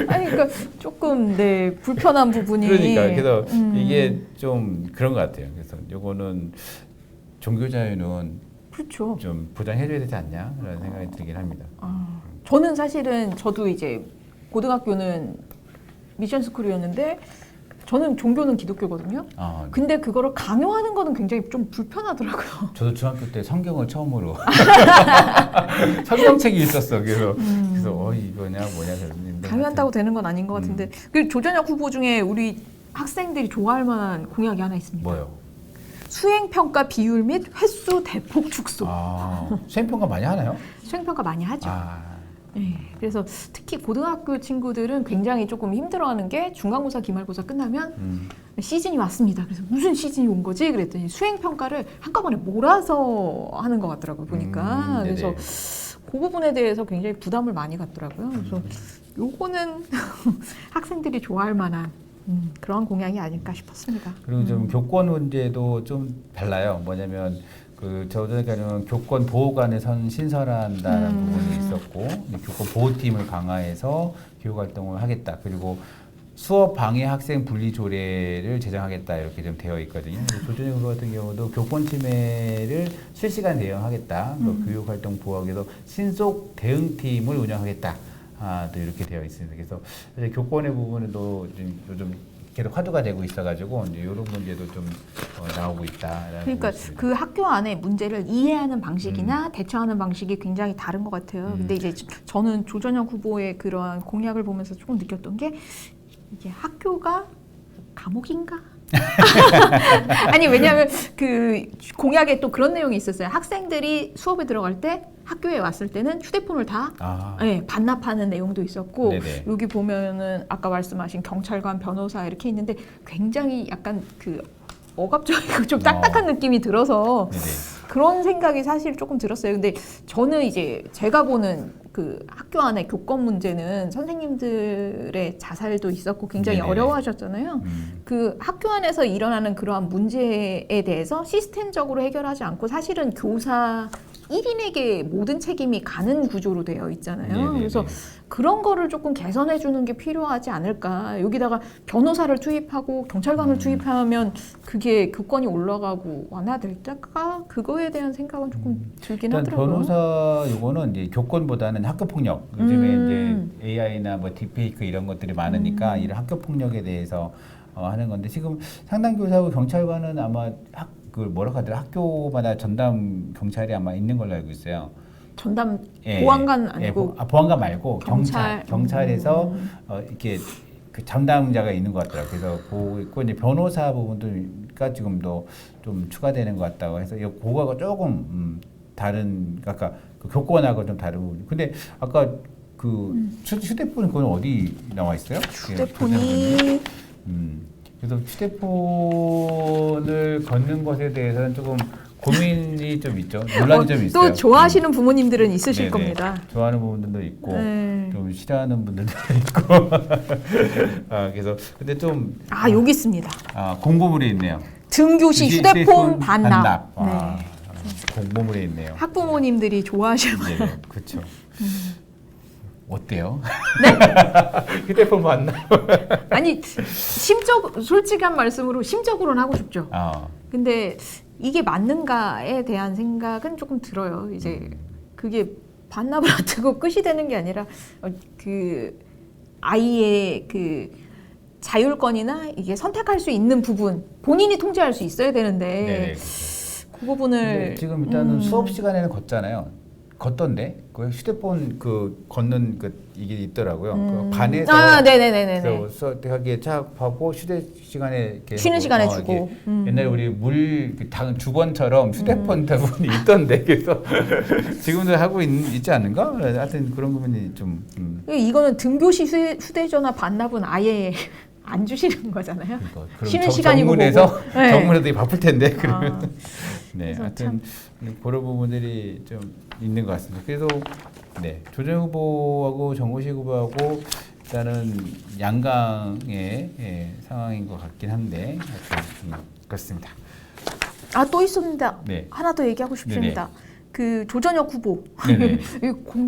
아니 그러니까 조금 불편한 부분이 그러니까 그래서 이게 좀 그런 것 같아요. 그래서 요거는 종교 자유는 그렇죠. 좀 보장해줘야 되지 않냐라는 생각이 들긴 합니다. 저는 사실은 저도 이제 고등학교는 미션 스쿨이었는데 저는 종교는 기독교거든요. 아, 근데 그거를 강요하는 거는 굉장히 좀 불편하더라고요. 저도 중학교 때 성경을 처음으로 성경책이 있었어. 그래서 이거냐 뭐냐 그랬는데 강요한다고 되는 건 아닌 것 같은데. 그 조전혁 후보 중에 우리 학생들이 좋아할 만한 공약이 하나 있습니다. 뭐요? 수행평가 비율 및 횟수 대폭 축소. 수행평가 많이 하나요? 수행평가 많이 하죠. 네, 그래서 특히 고등학교 친구들은 굉장히 조금 힘들어하는 게 중간고사, 기말고사 끝나면 시즌이 왔습니다. 그래서 무슨 시즌이 온 거지? 그랬더니 수행평가를 한꺼번에 몰아서 하는 것 같더라고요, 보니까. 그래서 그 부분에 대해서 굉장히 부담을 많이 갖더라고요. 그래서 요거는 학생들이 좋아할 만한 그런 공약이 아닐까 싶었습니다. 그리고 좀 교권 문제도 좀 달라요. 뭐냐면 저전에는 교권 보호관을 신설한다는 부분이 있었고 교권 보호팀을 강화해서 교육 활동을 하겠다. 그리고 수업 방해 학생 분리 조례를 제정하겠다 이렇게 좀 되어 있거든요. 조전혁 후보 같은 경우도 교권 침해를 실시간 대응하겠다. 교육 활동 보호하기 위해서 신속 대응팀을 운영하겠다. 또 이렇게 되어 있습니다. 그래서 교권의 부분도 요즘 계속 화두가 되고 있어가지고 이제 이런 문제도 좀 나오고 있다. 그러니까 그 학교 안에 문제를 이해하는 방식이나 대처하는 방식이 굉장히 다른 것 같아요. 근데 이제 저는 조전혁 후보의 그러한 공약을 보면서 조금 느꼈던 게 이게 학교가 감옥인가? 아니 왜냐하면 그 공약에 또 그런 내용이 있었어요. 학생들이 수업에 들어갈 때 학교에 왔을 때는 휴대폰을 다 반납하는 내용도 있었고 네네. 여기 보면은 아까 말씀하신 경찰관, 변호사 이렇게 있는데 굉장히 약간 그 억압적이고 좀 딱딱한 느낌이 들어서 네네. 그런 생각이 사실 조금 들었어요. 근데 저는 이제 제가 보는 그 학교 안에 교권 문제는 선생님들의 자살도 있었고 굉장히 네네. 어려워하셨잖아요. 그 학교 안에서 일어나는 그러한 문제에 대해서 시스템적으로 해결하지 않고 사실은 교사 1인에게 모든 책임이 가는 구조로 되어 있잖아요. 네네네. 그래서 그런 거를 조금 개선해 주는 게 필요하지 않을까. 여기다가 변호사를 투입하고 경찰관을 투입하면 그게 교권이 올라가고 완화될까? 그거에 대한 생각은 조금 들긴 일단 하더라고요. 변호사 요거는 이제 교권보다는 학교 폭력. 요즘에 이제 AI나 뭐 딥페이크 이런 것들이 많으니까 이런 학교 폭력에 대해서 하는 건데 지금 상담 교사하고 경찰관은 아마 뭐라고 하더라 학교마다 전담 경찰이 아마 있는 걸로 알고 있어요. 전담 보안관 아니고 보안관 말고 경찰. 경찰에서 이렇게 그 전담자가 있는 것 같더라고요. 그래서 보고 있고 이제 변호사 부분도가 지금도 좀 추가되는 것 같다고 해서 이 그거가 조금 다른 아까 그 교권하고 좀 다르고 근데 아까 그 휴대폰 그건 어디 나와 있어요? 휴대폰이 그래서 휴대폰을 걷는 것에 대해서는 조금 고민이 좀 있죠. 논란이 좀 있어요. 또 좋아하시는 부모님들은 있으실 겁니다. 좋아하는 부분들도 있고 좀 싫어하는 분들도 있고. 그래서 근데 좀 여기 있습니다. 공보물에 있네요. 등교시 휴대폰 반납. 공보물에 있네요. 학부모님들이 좋아하실 만한. 네, 그렇죠. 어때요? 네? 휴대폰 반납. 아니 솔직한 말씀으로 심적으로는 하고 싶죠. 근데 이게 맞는가에 대한 생각은 조금 들어요. 이제 그게 반납을 앞두고 끝이 되는 게 아니라 그 아이의 그 자율권이나 이게 선택할 수 있는 부분 본인이 통제할 수 있어야 되는데 네네. 그 부분을 지금 일단은 수업 시간에는 걷잖아요. 걷던데 그 휴대폰 그 걷는 이게 있더라고요. 그 반에서 네네네네. 그래서 하기에 쫙 하고 휴대 시간에 이렇게 쉬는 시간에 주고 옛날에 우리 물 주번처럼 휴대폰 부분이 있던데 그래서 지금도 하고 있지 않는가? 하여튼 그런 부분이 좀 이거는 등교시 휴대전화 반납은 아예 안 주시는 거잖아요. 그러니까, 쉬는 시간이고 정문에서 네. 정문에도 바쁠 텐데 그러면 네, 하여튼 참. 그런 부분들이 좀 있는 것 같습니다. 그래서 네, 조전 후보하고 정호식 후보하고 일단은 양강의 상황인 것 같긴 한데 하여튼 그렇습니다. 또 있었는데 네. 하나 더 얘기하고 싶습니다. 네네. 그 조전혁 후보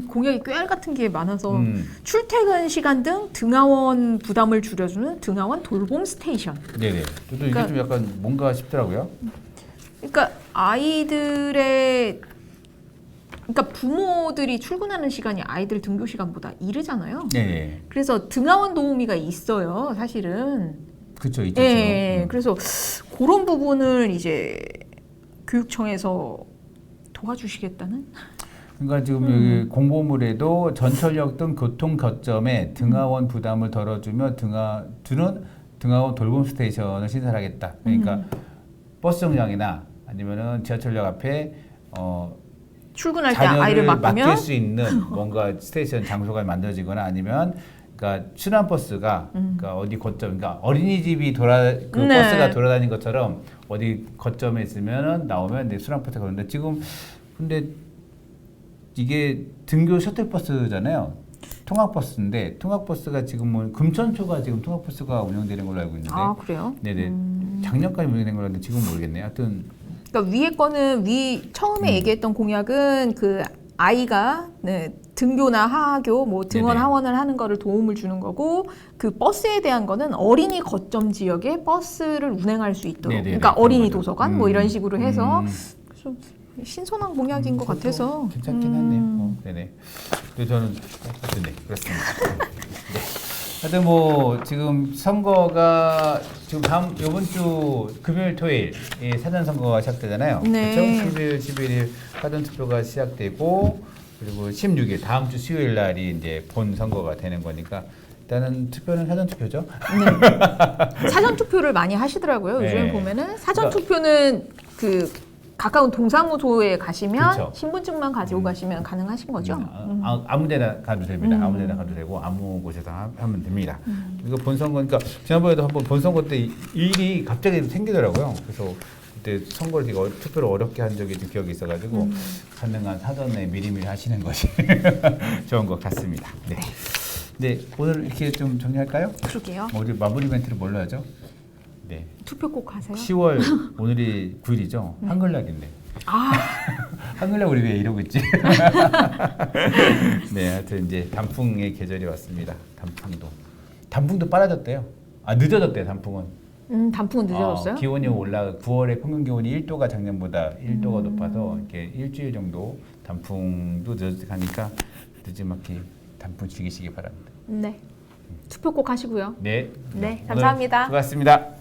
공약이 꾀알 같은 게 많아서 출퇴근 시간 등 등하원 부담을 줄여주는 등하원 돌봄 스테이션. 네네. 저도 이게 좀 약간 뭔가 싶더라고요. 그러니까 그러니까 부모들이 출근하는 시간이 아이들 등교 시간보다 이르잖아요. 네. 그래서 등하원 도우미가 있어요, 사실은. 그렇죠, 있죠. 예, 그래서 그런 부분을 이제 교육청에서 도와주시겠다는? 그러니까 지금 여기 공보물에도 전철역 등 교통 거점에 등하원 부담을 덜어주며 등하원 돌봄 스테이션을 신설하겠다. 그러니까 버스 정류장이나 아니면은 지하철역 앞에 출근할 때 자녀를 아이를 맡길 맡기면 수 있는 뭔가 스테이션 장소가 만들어지거나 아니면 그러니까 순환버스가 그러니까 어디 거점, 그러니까 어린이집이 네. 버스가 돌아다니는 것처럼 어디 거점에 있으면은 나오면 이제 순환버스가 오는데 지금 근데 이게 등교 셔틀버스잖아요. 통학버스인데 통학버스가 지금은 금천초가 지금 통학버스가 운영되는 걸로 알고 있는데. 아 그래요? 네네. 작년까지 운영된 걸로 알는데 지금 모르겠네요. 하여튼 그러니까 위에 거는 처음에 얘기했던 공약은 그 아이가 등교나 하교, 뭐 등원 네네. 하원을 하는 거를 도움을 주는 거고 그 버스에 대한 거는 어린이 거점 지역에 버스를 운행할 수 있도록. 네네네. 그러니까 어린이 그런 거죠. 도서관 뭐 이런 식으로 해서 좀 신선한 공약인 것 그것도 같아서 괜찮긴 하네요. 네네. 근데 저는 하여튼 네 그렇습니다. 네. 하여튼 뭐 지금 선거가 지금 이번 주 금요일 토요일 사전 선거가 시작되잖아요. 네. 그렇죠? 10일, 11일 사전 투표가 시작되고 그리고 16일 다음 주 수요일 날이 이제 본 선거가 되는 거니까 일단은 투표는 사전 투표죠. 네. 사전 투표를 많이 하시더라고요. 요즘에 네. 보면은 사전 그러니까- 투표는 그 가까운 동사무소에 가시면 그쵸. 신분증만 가지고 가시면 가능하신 거죠. 아무데나 가도 됩니다. 아무데나 가도 되고 아무 곳에서 하면 됩니다. 이거 본선거 그러니까 지난번에도 한번 본선거 때 일이 갑자기 생기더라고요. 그래서 그때 선거를 되게 투표를 어렵게 한 적이 좀 기억이 있어가지고 가능한 사전에 미리미리 하시는 것이 좋은 것 같습니다. 네. 네, 오늘 이렇게 좀 정리할까요? 그러게요. 우리 마무리 멘트를 뭘로 하죠? 네. 투표 꼭 하세요. 10월 오늘이 9일이죠. 한글날인데. 아, 한글날 우리 왜 이러고 있지? 네, 하여튼 이제 단풍의 계절이 왔습니다. 단풍도 빨라졌대요. 아 늦어졌대요. 단풍은. 단풍은 늦어졌어요? 기온이 9월에 평균 기온이 1도가 작년보다 1도가 높아서 이렇게 일주일 정도 단풍도 늦어가니까 늦지막히 단풍 즐기시기 바랍니다. 네. 투표 꼭 하시고요. 네. 네, 오늘 감사합니다. 수고하셨습니다.